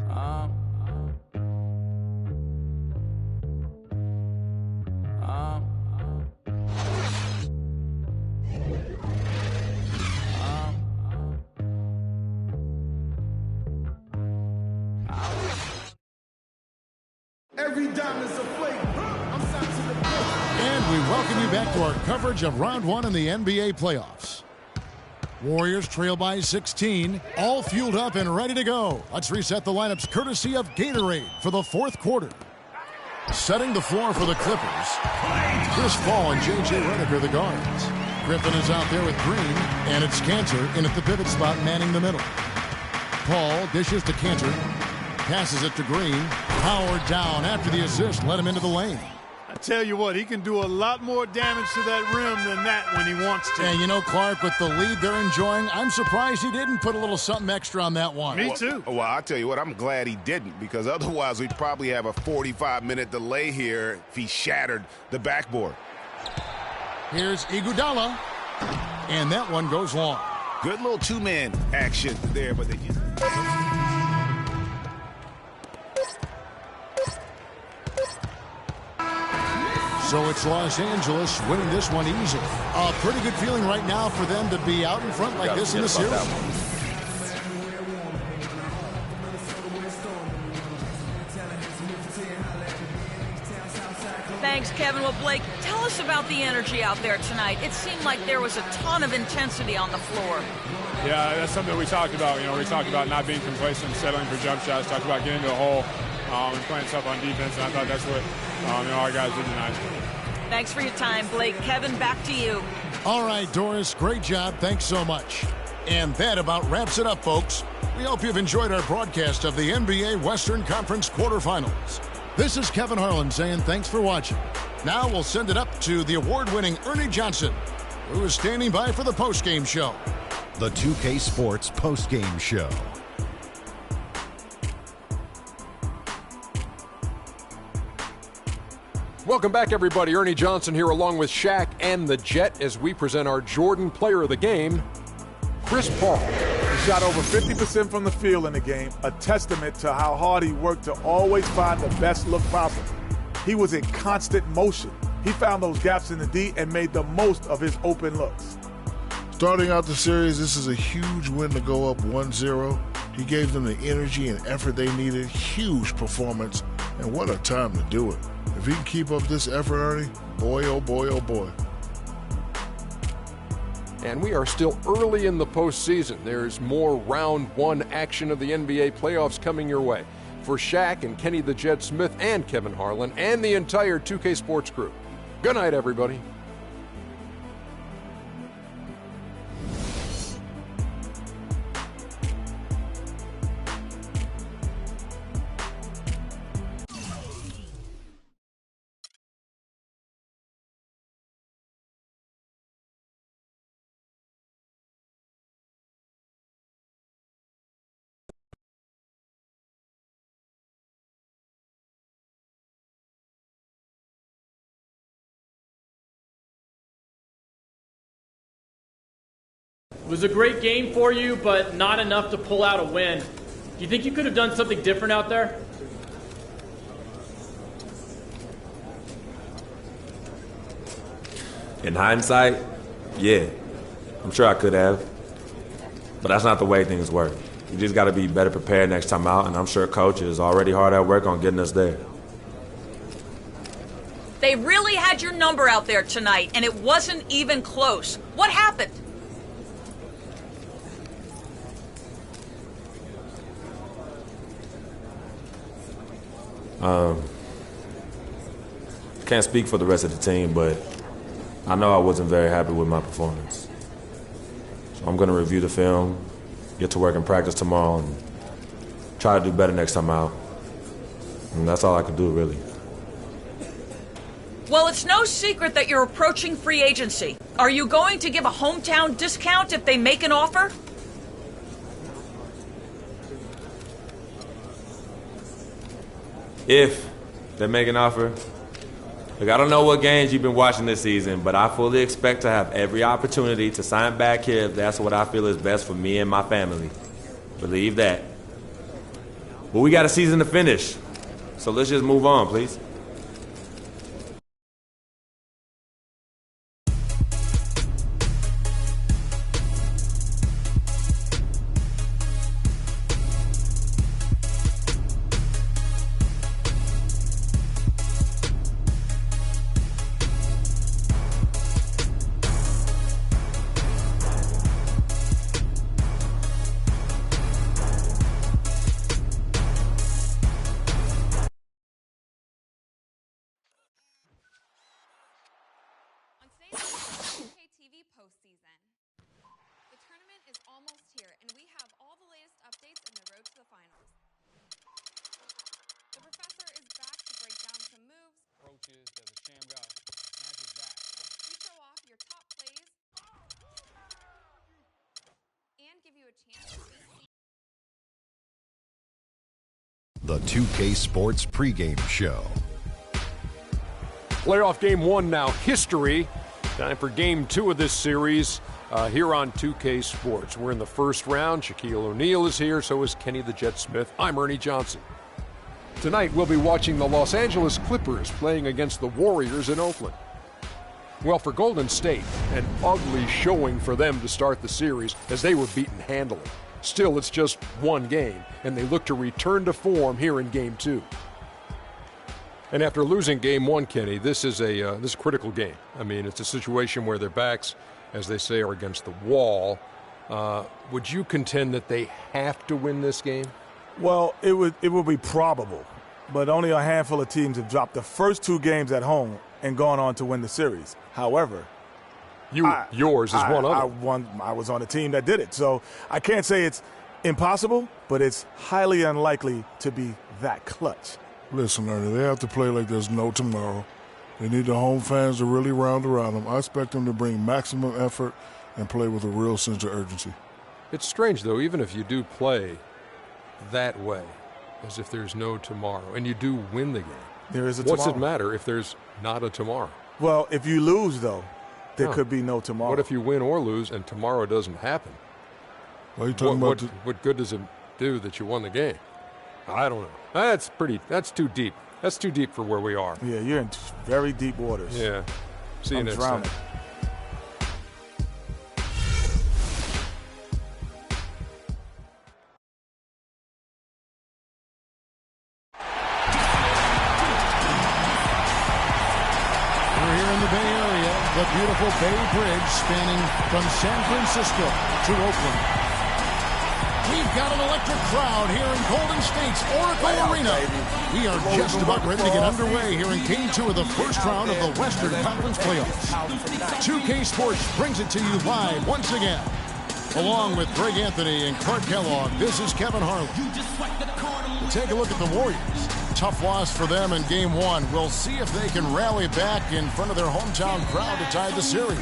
every diamond's a flavor. I'm signed to the And we welcome you back to our coverage of round one in the NBA playoffs. Warriors trail by 16, all fueled up and ready to go. Let's reset the lineups courtesy of Gatorade for the fourth quarter. Setting the floor for the Clippers, Chris Paul and J.J. Redick are the guards. Griffin is out there with Green, and it's Cantor in at the pivot spot manning the middle. Paul dishes to Cantor, passes it to Green, powered down after the assist, let him into the lane. I tell you what, he can do a lot more damage to that rim than that when he wants to. And you know, Clark, with the lead they're enjoying, I'm surprised he didn't put a little something extra on that one. Me too. Well, I'll tell you what, I'm glad he didn't, because otherwise we'd probably have a 45-minute delay here if he shattered the backboard. Here's Iguodala, and that one goes long. Good little two-man action there, but they just... So it's Los Angeles winning this one easily. A pretty good feeling right now for them to be out in front like this in the series. Thanks, Kevin. Well, Blake, tell us about the energy out there tonight. It seemed like there was a ton of intensity on the floor. Yeah, that's something we talked about. You know, we talked about not being complacent, settling for jump shots, talked about getting to the hole and playing tough on defense, and I thought that's what our guys did tonight. Thanks for your time, Blake. Kevin, back to you. All right, Doris, great job. Thanks so much. And that about wraps it up, folks. We hope you've enjoyed our broadcast of the NBA Western Conference quarterfinals. This is Kevin Harlan saying thanks for watching. Now we'll send it up to the award-winning Ernie Johnson, who is standing by for the postgame show. The 2K Sports postgame show. Welcome back, everybody. Ernie Johnson here along with Shaq and the Jet as we present our Jordan Player of the Game, Chris Paul. He shot over 50% from the field in the game, a testament to how hard he worked to always find the best look possible. He was in constant motion. He found those gaps in the D and made the most of his open looks. Starting out the series, this is a huge win to go up 1-0. He gave them the energy and effort they needed. Huge performance, and what a time to do it. If he can keep up this effort, Ernie, boy, oh boy, oh boy. And we are still early in the postseason. There's more round one action of the NBA playoffs coming your way. For Shaq and Kenny the Jet Smith and Kevin Harlan and the entire 2K Sports crew, good night, everybody. It was a great game for you, but not enough to pull out a win. Do you think you could have done something different out there? In hindsight, yeah. I'm sure I could have. But that's not the way things work. You just got to be better prepared next time out, and I'm sure Coach is already hard at work on getting us there. They really had your number out there tonight, and it wasn't even close. What happened? Can't speak for the rest of the team, but I know I wasn't very happy with my performance. So I'm going to review the film, get to work in practice tomorrow, and try to do better next time out. And that's all I could do, really. Well, it's no secret that you're approaching free agency. Are you going to give a hometown discount if they make an offer? If they make an offer, look, I don't know what games you've been watching this season, but I fully expect to have every opportunity to sign back here if that's what I feel is best for me and my family. Believe that. But we got a season to finish, so let's just move on, please. postseason. The tournament is almost here, and we have all the latest updates in the road to the finals. The professor is back to break down some moves. Approaches, does a sham guy, snatches back. We show off your top plays and give you a chance to beat The 2K Sports pregame show. Playoff game 1 now, history. Time for game 2 of this series here on 2K Sports. We're in the first round. Shaquille O'Neal is here, so is Kenny the Jet Smith. I'm Ernie Johnson. Tonight we'll be watching the Los Angeles Clippers playing against the Warriors in Oakland. Well, for Golden State, an ugly showing for them to start the series as they were beaten handily. Still, it's just one game, and they look to return to form here in Game 2. And after losing Game 1, Kenny, this is a critical game. I mean, it's a situation where their backs, as they say, are against the wall. Would you contend that they have to win this game? Well, it would be probable, but only a handful of teams have dropped the first 2 games at home and gone on to win the series. However, yours is one of them. I was on a team that did it. So I can't say it's impossible, but it's highly unlikely to be that clutch. Listen, Ernie, they have to play like there's no tomorrow. They need the home fans to really round around them. I expect them to bring maximum effort and play with a real sense of urgency. It's strange, though, even if you do play that way, as if there's no tomorrow, and you do win the game. There is a tomorrow. What's it matter if there's not a tomorrow? Well, if you lose, though, there could be no tomorrow. What if you win or lose and tomorrow doesn't happen? What are you talking about? What good does it do that you won the game? I don't know. That's too deep. That's too deep for where we are. Yeah, you're in very deep waters. Yeah. See you next time. The beautiful Bay Bridge spanning from San Francisco to Oakland. We've got an electric crowd here in Golden State's Oracle Arena. We are just about ready to get underway here in Game 2 of the first round of the Western Conference Playoffs. 2K Sports brings it to you live once again. Along with Greg Anthony and Clark Kellogg, this is Kevin Harlan. We'll take a look at the Warriors. Tough loss for them in Game 1. We'll see if they can rally back in front of their hometown crowd to tie the series.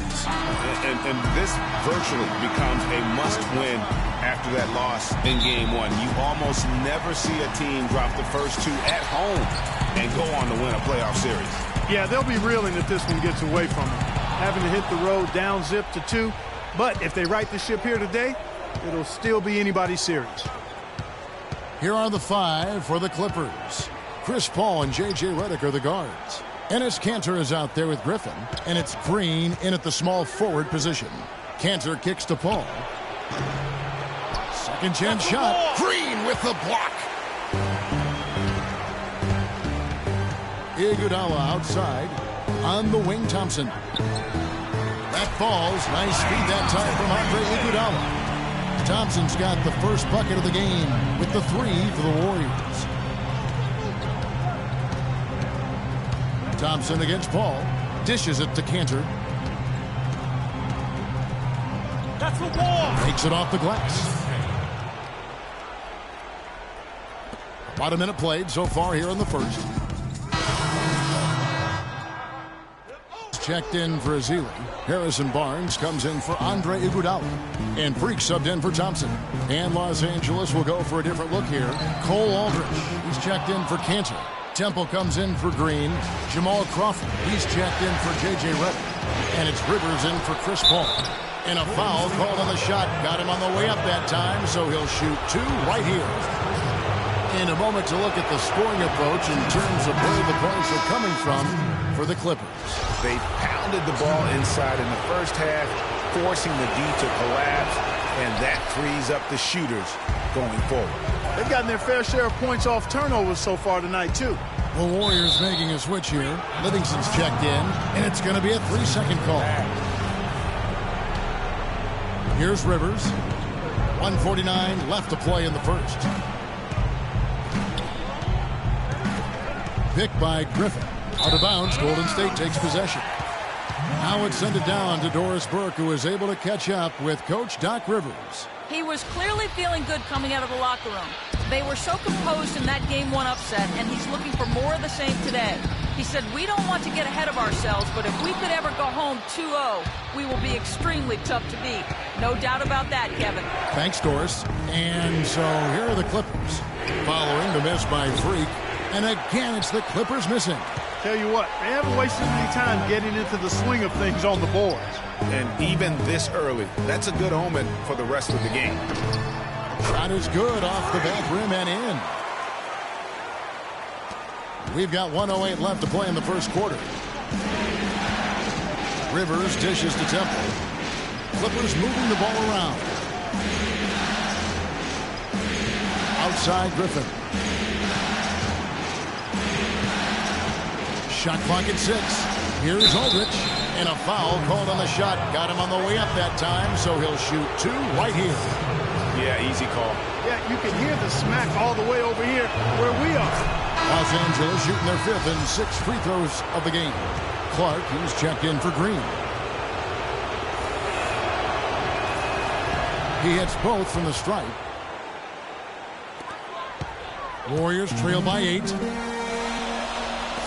And this virtually becomes a must-win after that loss in Game 1. You almost never see a team drop the first 2 at home and go on to win a playoff series. Yeah, they'll be reeling if this one gets away from them. Having to hit the road down zip to 2. But if they right the ship here today, it'll still be anybody's series. Here are the 5 for the Clippers. Chris Paul and J.J. Redick are the guards. Enes Kanter is out there with Griffin, and it's Green in at the small forward position. Kanter kicks to Paul. Second chance shot. Green with the block. Iguodala outside. On the wing, Thompson. That falls. Nice feed that time from Andre Iguodala. Thompson's got the first bucket of the game with the 3 for the Warriors. Thompson against Paul. Dishes it to Kanter. That's the wall. Takes it off the glass. About a minute played so far here in the first. Checked in for Azili. Harrison Barnes comes in for Andre Iguodala. And Freak subbed in for Thompson. And Los Angeles will go for a different look here. Cole Aldrich. He's checked in for Kanter. Temple comes in for Green. Jamal Crawford. He's checked in for J.J. Redick. And it's Rivers in for Chris Paul. And a foul called on the shot. Got him on the way up that time, so he'll shoot 2 right here. In a moment to look at the scoring approach in terms of where the points are coming from for the Clippers. They pounded the ball inside in the first half, forcing the D to collapse, and that frees up the shooters going forward. They've gotten their fair share of points off turnovers so far tonight, too. The Warriors making a switch here. Livingston's checked in, and it's going to be a 3-second call. Here's Rivers. 1:49 left to play in the first. Picked by Griffin. Out of bounds, Golden State takes possession. Now it's sent it down to Doris Burke, who is able to catch up with Coach Doc Rivers. He was clearly feeling good coming out of the locker room. They were so composed in that Game 1 upset, and he's looking for more of the same today. He said, we don't want to get ahead of ourselves, but if we could ever go home 2-0, we will be extremely tough to beat. No doubt about that, Kevin. Thanks, Doris. And so here are the Clippers. Following the miss by Freak, and again it's the Clippers missing. Tell you what, they haven't wasted any time getting into the swing of things on the boards. And even this early, that's a good omen for the rest of the game. Shot is good off the back rim and in. We've got 1:08 left to play in the first quarter. Rivers dishes to Temple. Clippers moving the ball around. Outside Griffin. Shot clock at 6. Here's Aldrich. And a foul called on the shot. Got him on the way up that time, so he'll shoot 2 right here. Yeah, easy call. Yeah, you can hear the smack all the way over here where we are. Los Angeles shooting their 5th and 6th free throws of the game. Clark, he's checked in for Green. He hits both from the stripe. Warriors trail by 8.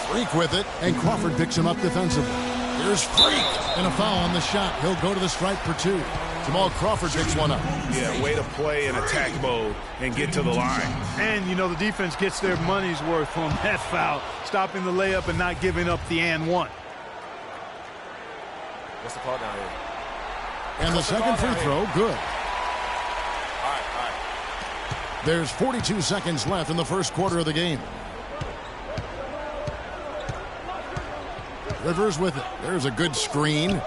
Freak with it, and Crawford picks him up defensively. Here's Freak, and a foul on the shot. He'll go to the stripe for 2. Jamal Crawford picks one up. Yeah, way to play in attack mode and get to the line. And, you know, the defense gets their money's worth on that foul, stopping the layup and not giving up the and one. What's the call down here? And the second free throw, good. All right. There's 42 seconds left in the first quarter of the game. Rivers with it. There's a good screen.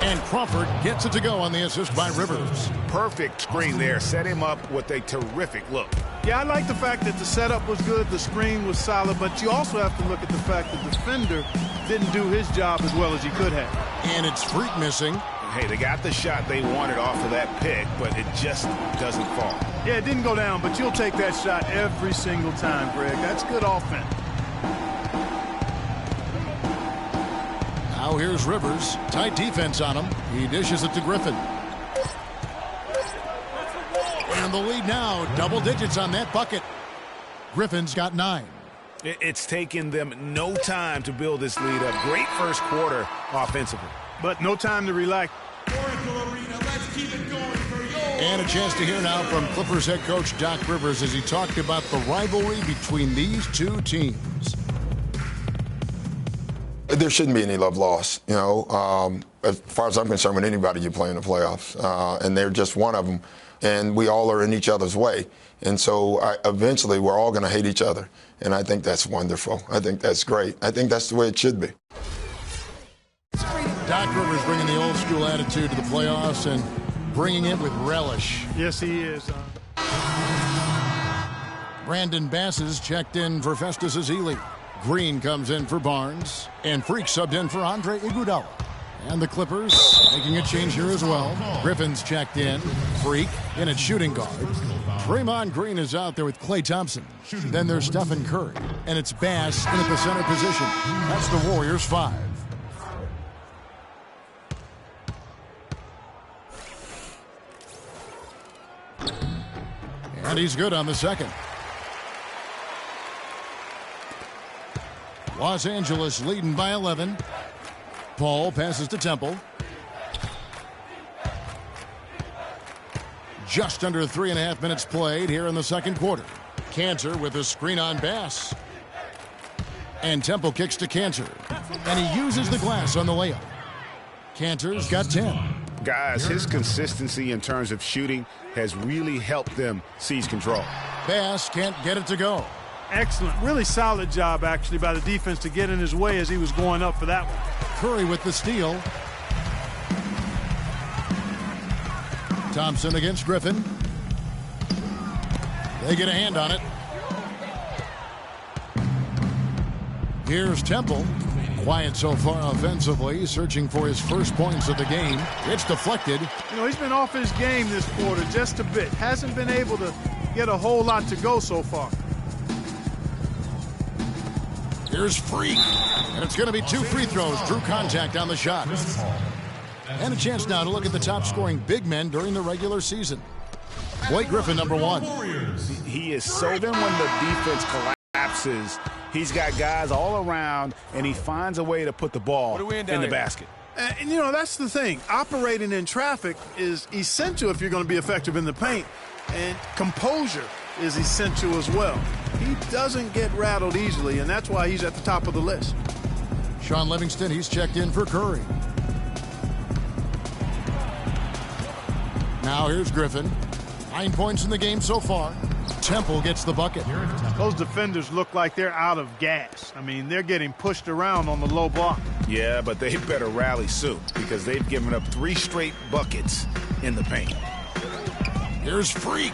And Crawford gets it to go on the assist by Rivers. Perfect screen there. Set him up with a terrific look. Yeah, I like the fact that the setup was good, the screen was solid, but you also have to look at the fact that the defender didn't do his job as well as he could have. And it's Freak missing. Hey, they got the shot they wanted off of that pick, but it just doesn't fall. Yeah, it didn't go down, but you'll take that shot every single time, Greg. That's good offense. Now here's Rivers. Tight defense on him. He dishes it to Griffin. And the lead now, double digits on that bucket. Griffin's got 9. It's taken them no time to build this lead up. Great first quarter offensively. But no time to relax. And a chance to hear now from Clippers head coach Doc Rivers as he talked about the rivalry between these two teams. There shouldn't be any love lost, you know. As far as I'm concerned, with anybody you play in the playoffs, and they're just one of them, and we all are in each other's way. And so eventually we're all going to hate each other, and I think that's wonderful. I think that's great. I think that's the way it should be. Doc Rivers bringing the old school attitude to the playoffs and bringing it with relish. Yes, he is. Brandon Bass is checked in for Festus Ezeli. Green comes in for Barnes, and Freak subbed in for Andre Iguodala. And the Clippers making a change here as well. Griffin's checked in. Freak in at shooting guard. Draymond Green is out there with Klay Thompson. Then there's Stephen Curry, and it's Bass in at the center position. That's the Warriors' 5. And he's good on the second. Los Angeles leading by 11. Paul passes to Temple. Just under 3.5 minutes played here in the second quarter. Cantor with a screen on Bass. And Temple kicks to Cantor. And he uses the glass on the layup. Cantor's got 10. Guys, his consistency in terms of shooting has really helped them seize control. Bass can't get it to go. Excellent. Really solid job, actually, by the defense to get in his way as he was going up for that one. Curry with the steal. Thompson against Griffin. They get a hand on it. Here's Temple. Quiet so far offensively, searching for his first points of the game. It's deflected. You know, he's been off his game this quarter just a bit. Hasn't been able to get a whole lot to go so far. Here's Freak. And it's going to be 2 free throws. Drew contact on the shot. And a chance now to look at the top-scoring big men during the regular season. Blake Griffin, number 1. He is so then when the defense collapses, he's got guys all around, and he finds a way to put the ball in the basket. And, that's the thing. Operating in traffic is essential if you're going to be effective in the paint. And composure is essential as well. He doesn't get rattled easily, and that's why he's at the top of the list. Sean Livingston, he's checked in for Curry. Now here's Griffin. 9 points in the game so far. Temple gets the bucket. Those defenders look like they're out of gas. I mean, they're getting pushed around on the low block. Yeah, but they better rally soon because they've given up 3 straight buckets in the paint. Here's Freak.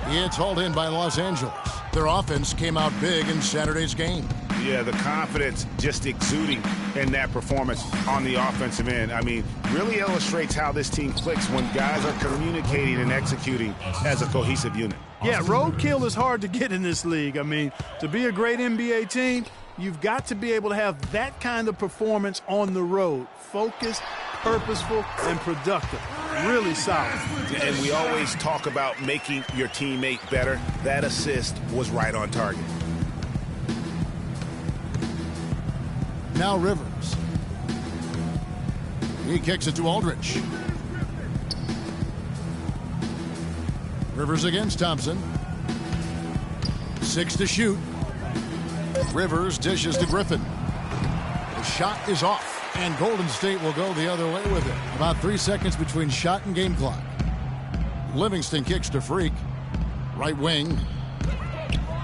It's hauled in by Los Angeles. Their offense came out big in Saturday's game. Yeah, the confidence just exuding in that performance on the offensive end. I mean, really illustrates how this team clicks when guys are communicating and executing as a cohesive unit. Yeah, roadkill is hard to get in this league. I mean, to be a great NBA team, you've got to be able to have that kind of performance on the road. Focused, purposeful, and productive. Really solid. And we always talk about making your teammate better. That assist was right on target. Now Rivers. He kicks it to Aldridge. Rivers against Thompson. 6 to shoot. Rivers dishes to Griffin. The shot is off, and Golden State will go the other way with it. About 3 seconds between shot and game clock. Livingston kicks to Freak. Right wing.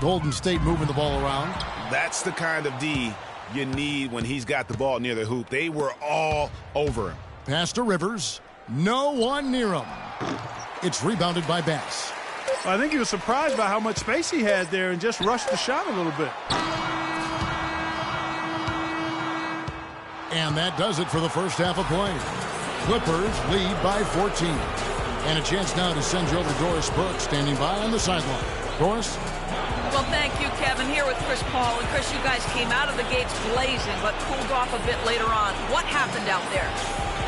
Golden State moving the ball around. That's the kind of D you need when he's got the ball near the hoop. They were all over him. Pass to Rivers. No one near him. It's rebounded by Bass. I think he was surprised by how much space he had there and just rushed the shot a little bit. And that does it for the first half of play. Clippers lead by 14. And a chance now to send you over to Doris Burke, standing by on the sideline. Doris? Well, thank you, Kevin. Here with Chris Paul. And Chris, you guys came out of the gates blazing, but cooled off a bit later on. What happened out there?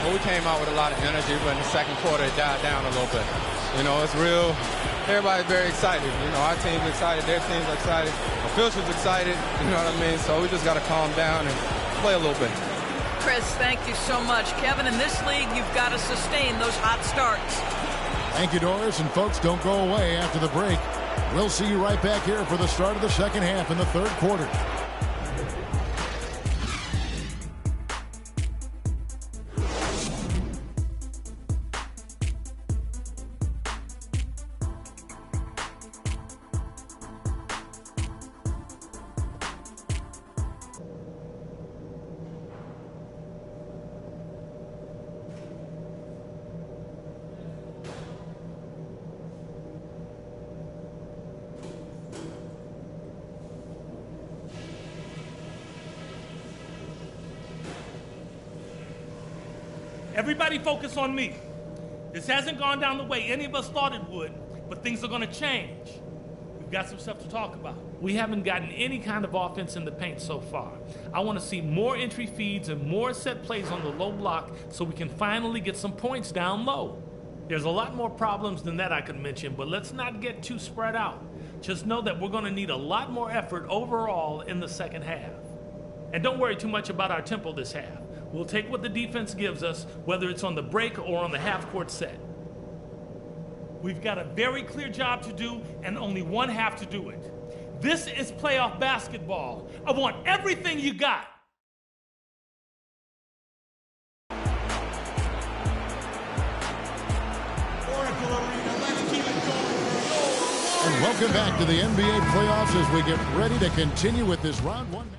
Well, we came out with a lot of energy, but in the second quarter, it died down a little bit. It's real. Everybody's very excited. Our team's excited. Their team's excited. Officials excited. You know what I mean? So we just got to calm down and play a little bit. Chris, thank you so much. Kevin, in this league, you've got to sustain those hot starts. Thank you, Doris. And folks, don't go away after the break. We'll see you right back here for the start of the second half in the third quarter. Everybody focus on me. This hasn't gone down the way any of us thought it would, but things are going to change. We've got some stuff to talk about. We haven't gotten any kind of offense in the paint so far. I want to see more entry feeds and more set plays on the low block so we can finally get some points down low. There's a lot more problems than that I could mention, but let's not get too spread out. Just know that we're going to need a lot more effort overall in the second half. And don't worry too much about our tempo this half. We'll take what the defense gives us, whether it's on the break or on the half-court set. We've got a very clear job to do and only one half to do it. This is playoff basketball. I want everything you got. And welcome back to the NBA playoffs as we get ready to continue with this round one.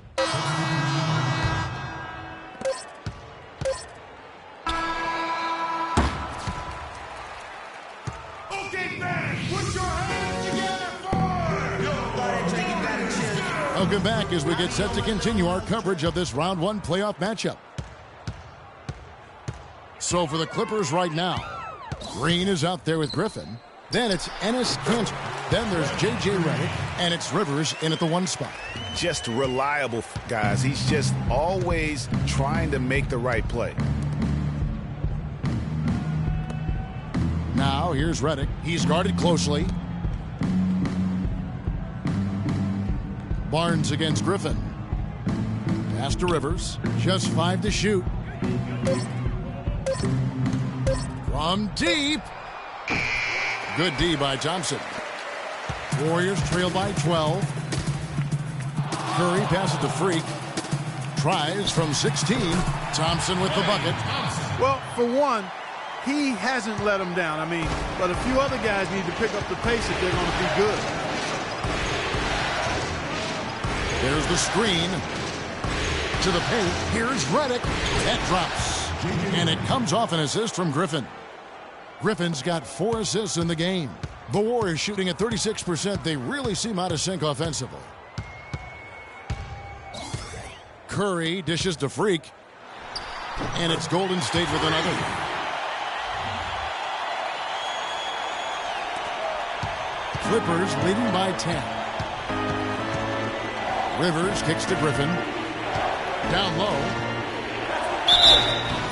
Welcome back as we get set to continue our coverage of this round one playoff matchup. So for the Clippers right now, Green is out there with Griffin. Then it's Enes Kanter. Then there's J.J. Redick, and it's Rivers in at the 1 spot. Just reliable, guys. He's just always trying to make the right play. Now here's Redick. He's guarded closely. Barnes against Griffin. Pass to Rivers. Just 5 to shoot. From deep. Good D by Thompson. Warriors trail by 12. Curry passes to Freak. Tries from 16. Thompson with the bucket. Well, for one, he hasn't let them down. I mean, but a few other guys need to pick up the pace if they're going to be good. There's the screen. To the paint. Here's Redick. That drops. And it comes off an assist from Griffin. Griffin's got 4 assists in the game. The Warriors shooting at 36%. They really seem out of sync offensively. Curry dishes to Freak. And it's Golden State with another. Clippers leading by 10. Rivers kicks to Griffin. Down low.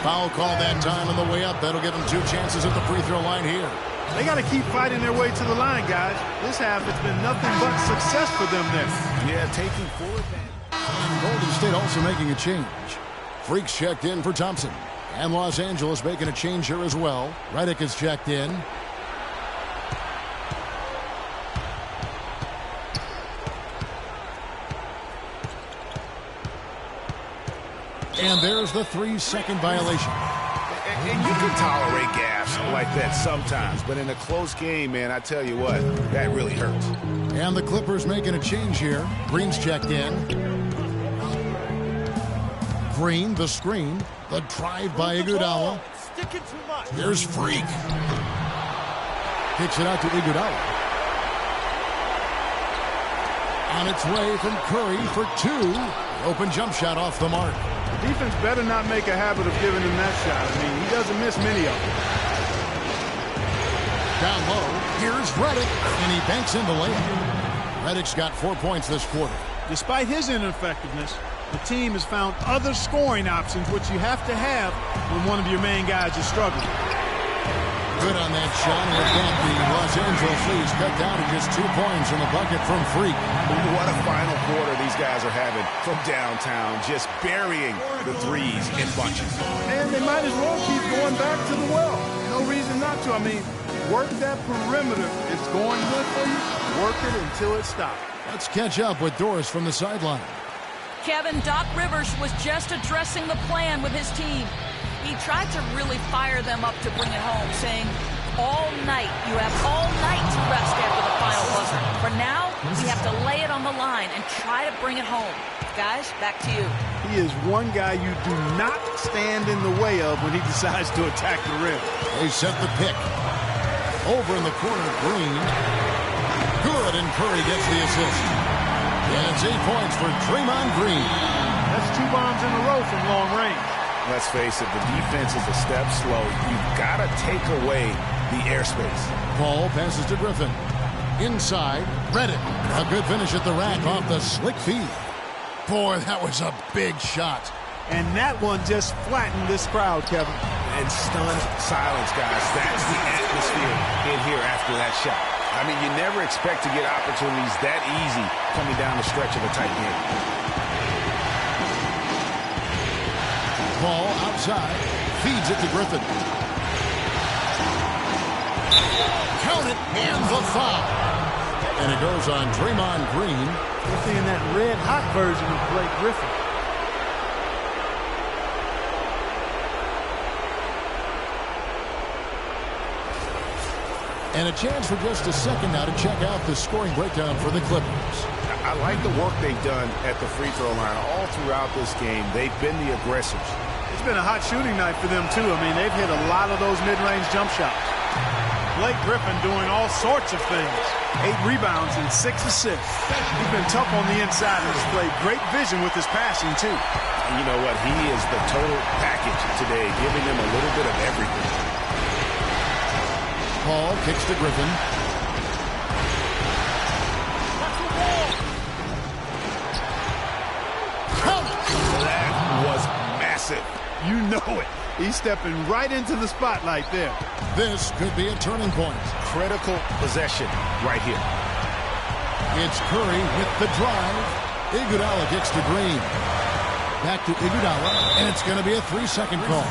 Foul call that time on the way up. That'll give them 2 chances at the free throw line here. They got to keep fighting their way to the line, guys. This half, it's been nothing but success for them there. Yeah, taking full advantage. And Golden State also making a change. Freaks checked in for Thompson. And Los Angeles making a change here as well. Redick is checked in. And there's the 3-second violation. And you can tolerate gaffes like that sometimes, but in a close game, man, I tell you what, that really hurts. And the Clippers making a change here. Green's checked in. Green, the screen. The drive by Iguodala. Here's Freak. Kicks it out to Iguodala. On its way from Curry for 2. Open jump shot off the mark. Defense better not make a habit of giving him that shot. I mean, he doesn't miss many of them. Down low, here's Redick, and he banks in the layup. Redick's got 4 points this quarter. Despite his ineffectiveness, the team has found other scoring options, which you have to have when one of your main guys is struggling. Good on that shot. And with that, the Los Angeles Leafs cut down to just 2 points in the bucket from Freak. What a final quarter these guys are having from downtown, just burying the threes in bunches. And they might as well keep going back to the well. No reason not to. I mean, work that perimeter. It's going good for you. Work it until it stops. Let's catch up with Doris from the sideline. Kevin, Doc Rivers was just addressing the plan with his team. He tried to really fire them up to bring it home, saying, all night, you have all night to rest after the final buzzer. For now, we have to lay it on the line and try to bring it home. Guys, back to you. He is one guy you do not stand in the way of when he decides to attack the rim. They set the pick. Over in the corner, Green. Good, and Curry gets the assist. And it's 8 points for Draymond Green. That's 2 bombs in a row from long range. Let's face it, the defense is a step slow. You've got to take away the airspace. Paul passes to Griffin. Inside, Redick. A good finish at the rack off the slick feed. Boy, that was a big shot. And that one just flattened this crowd, Kevin. And stunned silence, guys. That's the atmosphere in here after that shot. I mean, you never expect to get opportunities that easy coming down the stretch of a tight game. Ball outside, feeds it to Griffin. Count it, and the foul. And it goes on Draymond Green. We're seeing that red-hot version of Blake Griffin. And a chance for just a second now to check out the scoring breakdown for the Clippers. I like the work they've done at the free throw line all throughout this game. They've been the aggressors. It's been a hot shooting night for them, too. I mean, they've hit a lot of those mid-range jump shots. Blake Griffin doing all sorts of things. 8 rebounds and 6 assists. He's been tough on the inside and displayed great vision with his passing, too. And you know what? He is the total package today, giving them a little bit of everything. Paul kicks to Griffin. know it. He's stepping right into the spotlight there. This could be a turning point. Critical possession right here. It's Curry with the drive. Iguodala kicks to Green. Back to Iguodala, and it's going to be a 3-second call.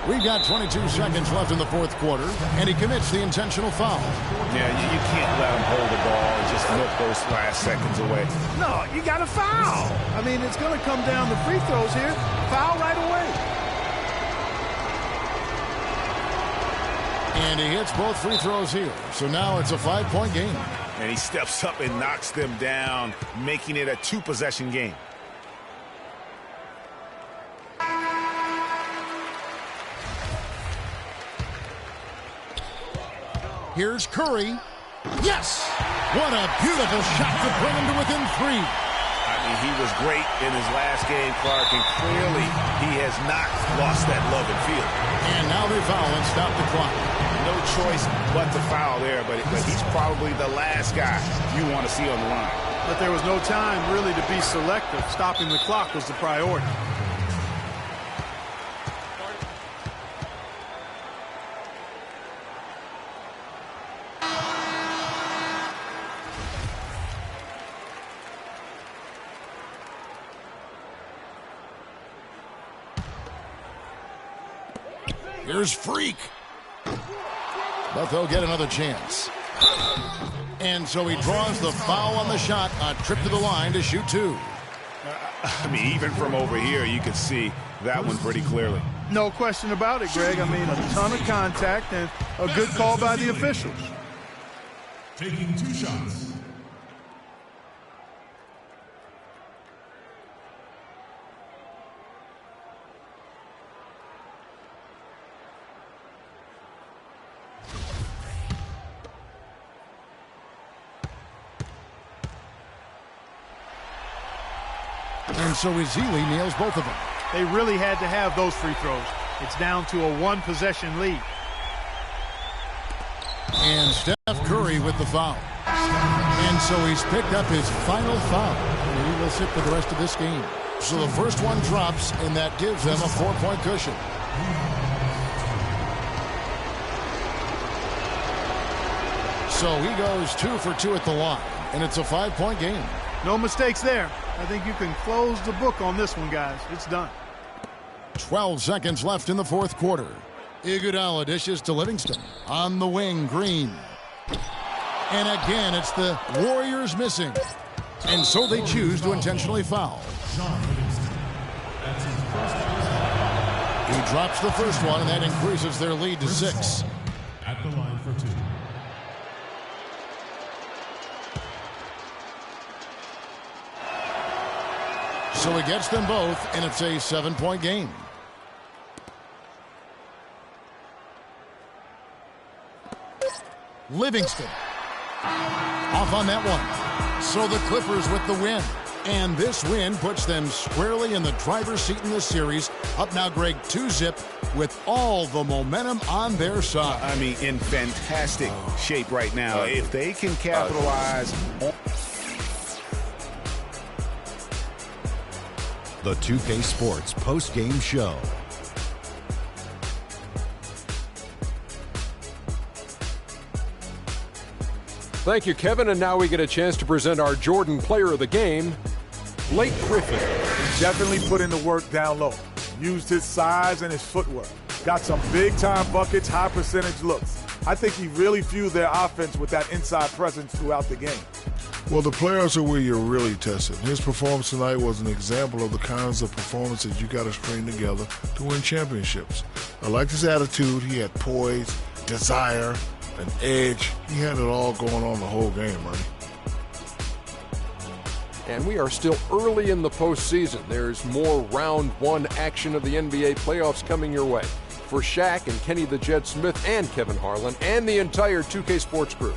We've got 22 seconds left in the fourth quarter, and he commits the intentional foul. Yeah, you can't let him hold the ball and just look those last seconds away. No, you got to foul. I mean, it's going to come down to free throws here. Foul right away. And he hits both free throws here. So now it's a 5-point game. And he steps up and knocks them down, making it a 2-possession game. Here's Curry. Yes! What a beautiful shot to bring him to within 3. I mean, he was great in his last game, Clark, and clearly he has not lost that love and feel. And now they foul and stop the clock. No choice but to foul there, but he's probably the last guy you want to see on the line. But there was no time really to be selective. Stopping the clock was the priority. Here's Freak. But they'll get another chance. And so he draws the foul on the shot. A trip to the line to shoot 2. I mean, even from over here, you can see that one pretty clearly. No question about it, Greg. I mean, a ton of contact and a good call by the officials. Taking 2 shots. And so Ezeli nails both of them. They really had to have those free throws. It's down to a 1-possession lead. And Steph Curry with the foul. And so he's picked up his final foul. And he will sit for the rest of this game. So the first one drops, and that gives them a 4-point cushion. So he goes 2 for 2 at the line, and it's a 5-point game. No mistakes there. I think you can close the book on this one, guys. It's done. 12 seconds left in the fourth quarter. Iguodala dishes to Livingston. On the wing, Green. And again, it's the Warriors missing. And so they choose to intentionally foul. He drops the first one, and that increases their lead to 6. At the line for 2. So he gets them both, and it's a 7-point game. Livingston off on that one. So the Clippers with the win. And this win puts them squarely in the driver's seat in this series. Up now, Greg, 2-zip with all the momentum on their side. I mean, in fantastic shape right now. If they can capitalize on The 2K Sports post-game show. Thank you, Kevin. And now we get a chance to present our Jordan Player of the Game, Blake Griffin. He definitely put in the work down low. Used his size and his footwork. Got some big-time buckets, high-percentage looks. I think he really fueled their offense with that inside presence throughout the game. Well, the players are where you're really tested. His performance tonight was an example of the kinds of performances you got to string together to win championships. I liked his attitude. He had poise, desire, an edge. He had it all going on the whole game, Ernie. And we are still early in the postseason. There's more round one action of the NBA playoffs coming your way. For Shaq and Kenny the Jet Smith and Kevin Harlan and the entire 2K Sports crew.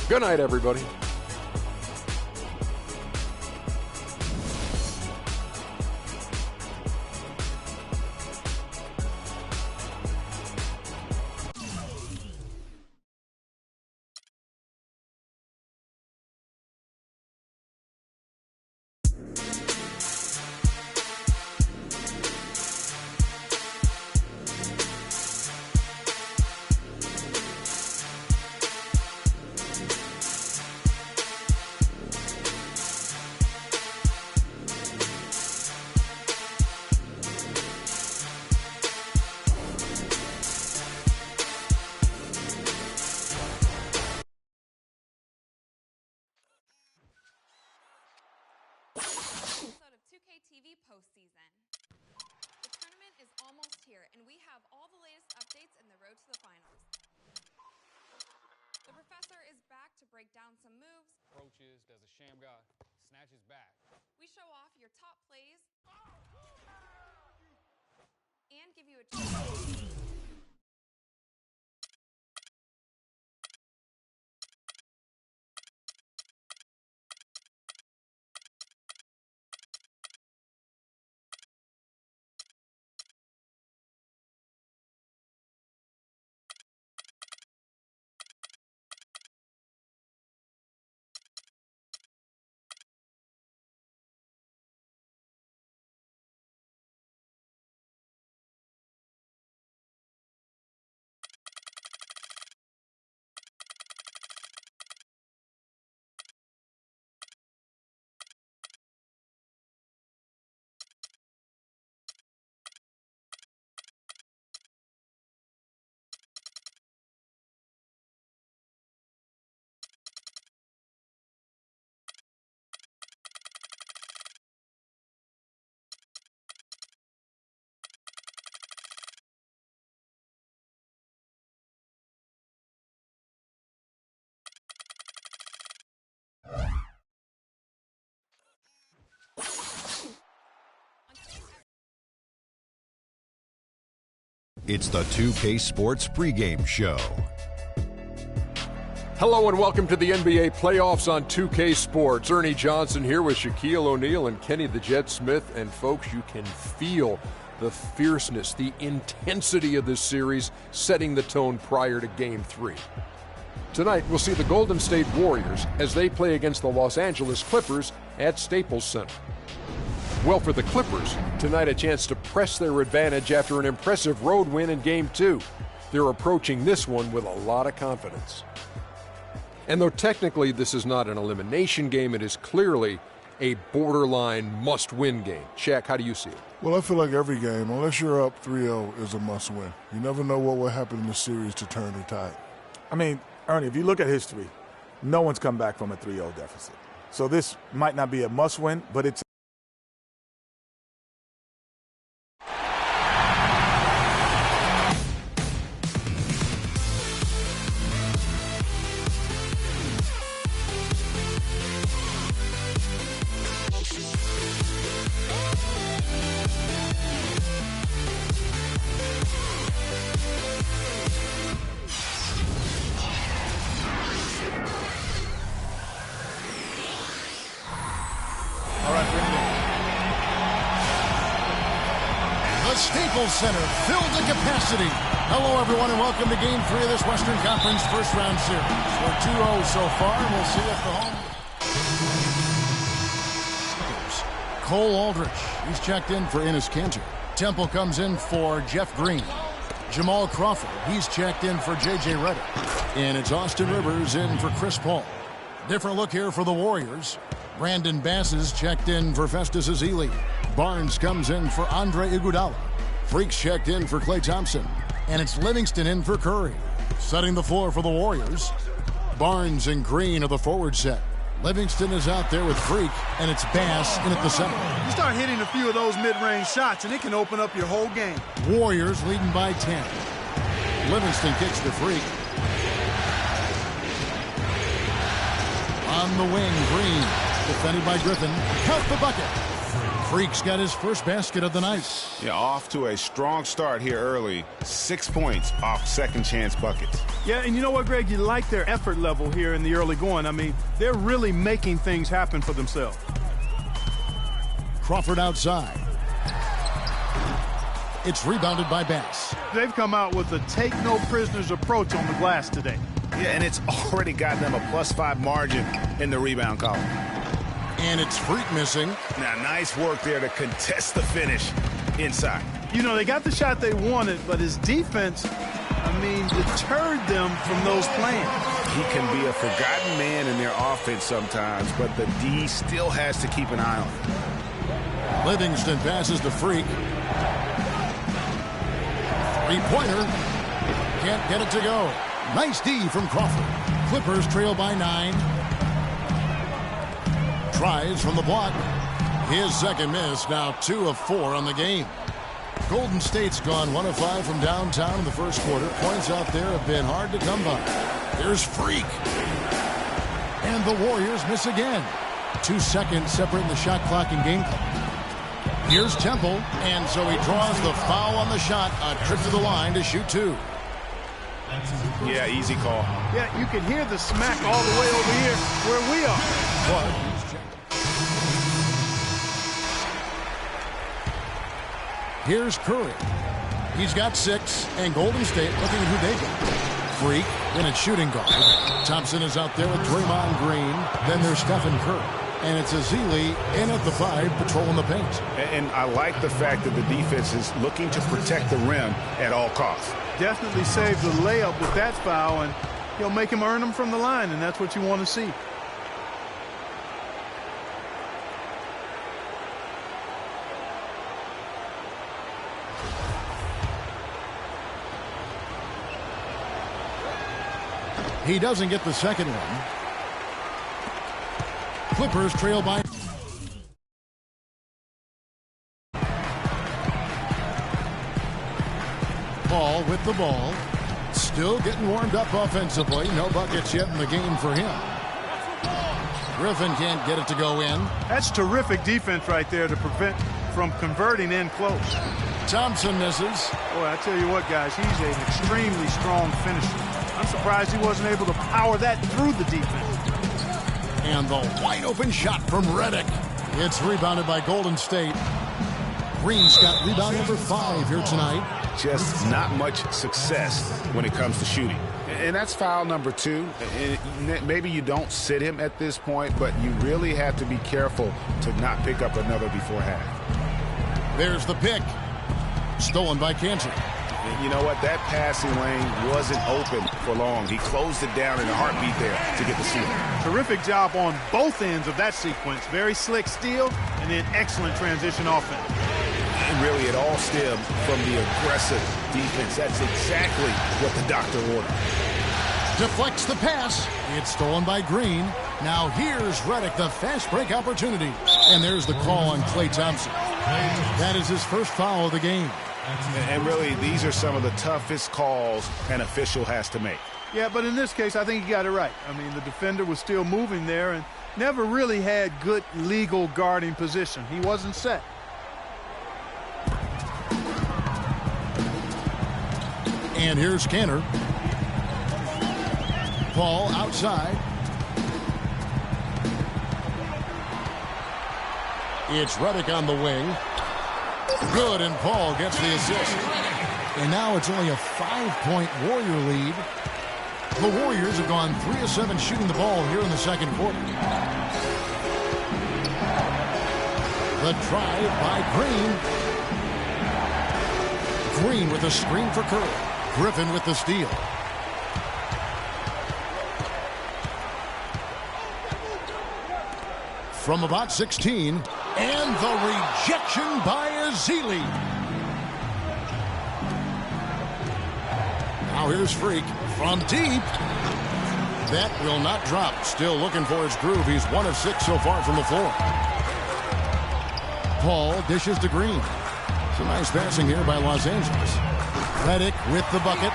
Good night, everybody. break down some moves. Approaches, does a sham guy, snatches back. We show off your top plays and give you a chance. It's the 2K Sports pregame show. Hello and welcome to the NBA playoffs on 2K Sports. Ernie Johnson here with Shaquille O'Neal and Kenny the Jet Smith. And folks, you can feel the fierceness, the intensity of this series setting the tone prior to Game 3. Tonight, we'll see the Golden State Warriors as they play against the Los Angeles Clippers at Staples Center. Well, for the Clippers, tonight a chance to press their advantage after an impressive road win in Game 2. They're approaching this one with a lot of confidence. And though technically this is not an elimination game, it is clearly a borderline must-win game. Shaq, how do you see it? Well, I feel like every game, unless you're up 3-0, is a must-win. You never know what will happen in the series to turn the tide. I mean, Ernie, if you look at history, no one's come back from a 3-0 deficit. So this might not be a must-win, but it's Staples Center filled to capacity. Hello, everyone, and welcome to Game 3 of this Western Conference first-round series. We're 2-0 so far, and we'll see if the home... Cole Aldrich, he's checked in for Enes Kanter. Temple comes in for Jeff Green. Jamal Crawford, he's checked in for J.J. Redick. And it's Austin Rivers in for Chris Paul. Different look here for the Warriors. Brandon Bass is checked in for Festus Ezeli. Barnes comes in for Andre Iguodala. Freaks checked in for Klay Thompson. And it's Livingston in for Curry. Setting the floor for the Warriors, Barnes and Green are the forward set. Livingston is out there with Freak, and it's Bass in at the center. You start hitting a few of those mid-range shots, and it can open up your whole game. Warriors leading by 10. Livingston kicks to Freak. On the wing, Green, defended by Griffin. Count the bucket. Freak's got his first basket of the night. Yeah, off to a strong start here early. 6 points off second chance buckets. Yeah, and you know what, Greg? You like their effort level here in the early going. I mean, they're really making things happen for themselves. Crawford outside. It's rebounded by Bass. They've come out with a take-no-prisoners approach on the glass today. Yeah, and it's already got them a +5 margin in the rebound column. And it's Freak missing. Now, nice work there to contest the finish inside. You know, they got the shot they wanted, but his defense, deterred them from those plans. He can be a forgotten man in their offense sometimes, but the D still has to keep an eye on him. Livingston passes to Freak. Three-pointer. Can't get it to go. Nice D from Crawford. Clippers trail by 9. Tries from the block. His second miss, now 2 of 4 on the game. Golden State's gone 1 of 5 from downtown in the first quarter. Points out there have been hard to come by. There's Freak. And the Warriors miss again. 2 seconds separating the shot clock and game clock. Here's Temple, and so he draws the foul on the shot. A trip to the line to shoot 2. Yeah, easy call. Yeah, you can hear the smack all the way over here where we are. Clark. Here's Curry. He's got 6, and Golden State looking at who they got. Freak in at shooting guard. Thompson is out there with Draymond Green. Then there's Stephen Curry. And it's Ezeli in at the 5, patrolling the paint. And I like the fact that the defense is looking to protect the rim at all costs. Definitely saved the layup with that foul, and he'll make him earn them from the line, and that's what you want to see. He doesn't get the second one. Clippers trail by. Paul with the ball. Still getting warmed up offensively. No buckets yet in the game for him. Griffin can't get it to go in. That's terrific defense right there to prevent from converting in close. Thompson misses. Boy, I tell you what, guys, he's an extremely strong finisher. I'm surprised he wasn't able to power that through the defense. And the wide open shot from Redick. It's rebounded by Golden State. Green's got rebound number 5 here tonight. Just not much success when it comes to shooting. And that's foul number 2. And maybe you don't sit him at this point, but you really have to be careful to not pick up another before half. There's the pick. Stolen by Cantor. You know what? That passing lane wasn't open for long. He closed it down in a heartbeat there to get the steal. Terrific job on both ends of that sequence. Very slick steal and then excellent transition offense. And really, it all stemmed from the aggressive defense. That's exactly what the doctor ordered. Deflects the pass. It's stolen by Green. Now here's Redick, the fast break opportunity. And there's the call on Klay Thompson. That is his first foul of the game. And really, these are some of the toughest calls an official has to make. Yeah, but in this case, I think he got it right. I mean, the defender was still moving there and never really had good legal guarding position. He wasn't set. And here's Cantor. Paul outside. It's Redick on the wing. Good, and Paul gets the assist. And now it's only a 5-point Warrior lead. The Warriors have gone 3 of 7 shooting the ball here in the second quarter. The drive by Green. Green with a screen for Curry. Griffin with the steal. From about 16, and the rejection by Ezeli. Now here's Freak from deep. That will not drop. Still looking for his groove. He's 1 of 6 so far from the floor. Paul dishes to Green. Some nice passing here by Los Angeles. Redick with the bucket.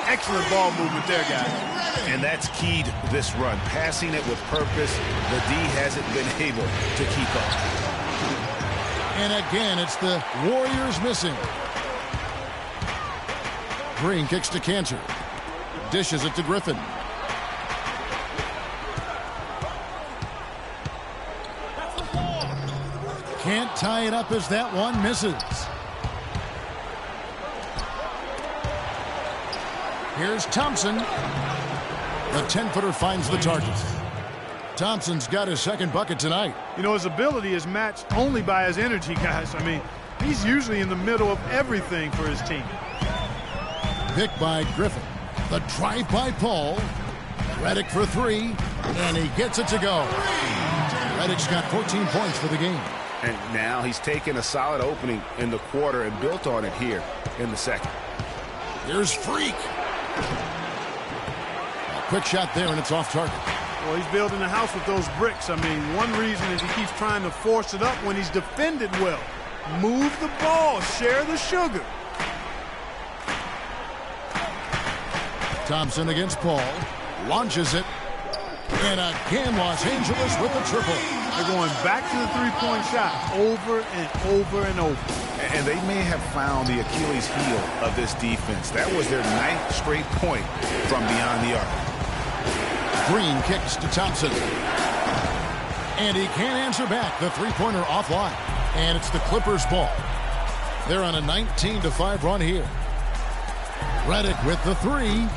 Excellent ball movement there, guys. And that's keyed this run. Passing it with purpose. The D hasn't been able to keep up. And again, it's the Warriors missing. Green kicks to Cantor. Dishes it to Griffin. Can't tie it up as that one misses. Here's Thompson. The 10-footer finds the target. Thompson's got his second bucket tonight. You know, his ability is matched only by his energy, guys. I mean, he's usually in the middle of everything for his team. Picked by Griffin. The drive by Paul. Redick for 3, and he gets it to go. Redick's got 14 points for the game. And now he's taken a solid opening in the quarter and built on it here in the second. Here's Freak. A quick shot there, and it's off target. Well, he's building a house with those bricks. I mean, one reason is he keeps trying to force it up when he's defended well. Move the ball. Share the sugar. Thompson against Paul. Launches it. And again, Los Angeles with the triple. They're going back to the three-point shot over and over and over. And they may have found the Achilles heel of this defense. That was their 9th straight point from beyond the arc. Green kicks to Thompson. And he can't answer back. The three-pointer offline. And it's the Clippers' ball. They're on a 19-5 run here. Redick with the three.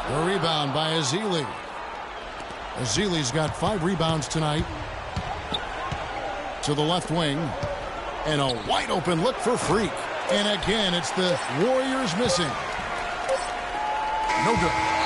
The rebound by Ezeli. Ezeli's got 5 rebounds tonight. To the left wing. And a wide-open look for Freak. And again, it's the Warriors missing. No good.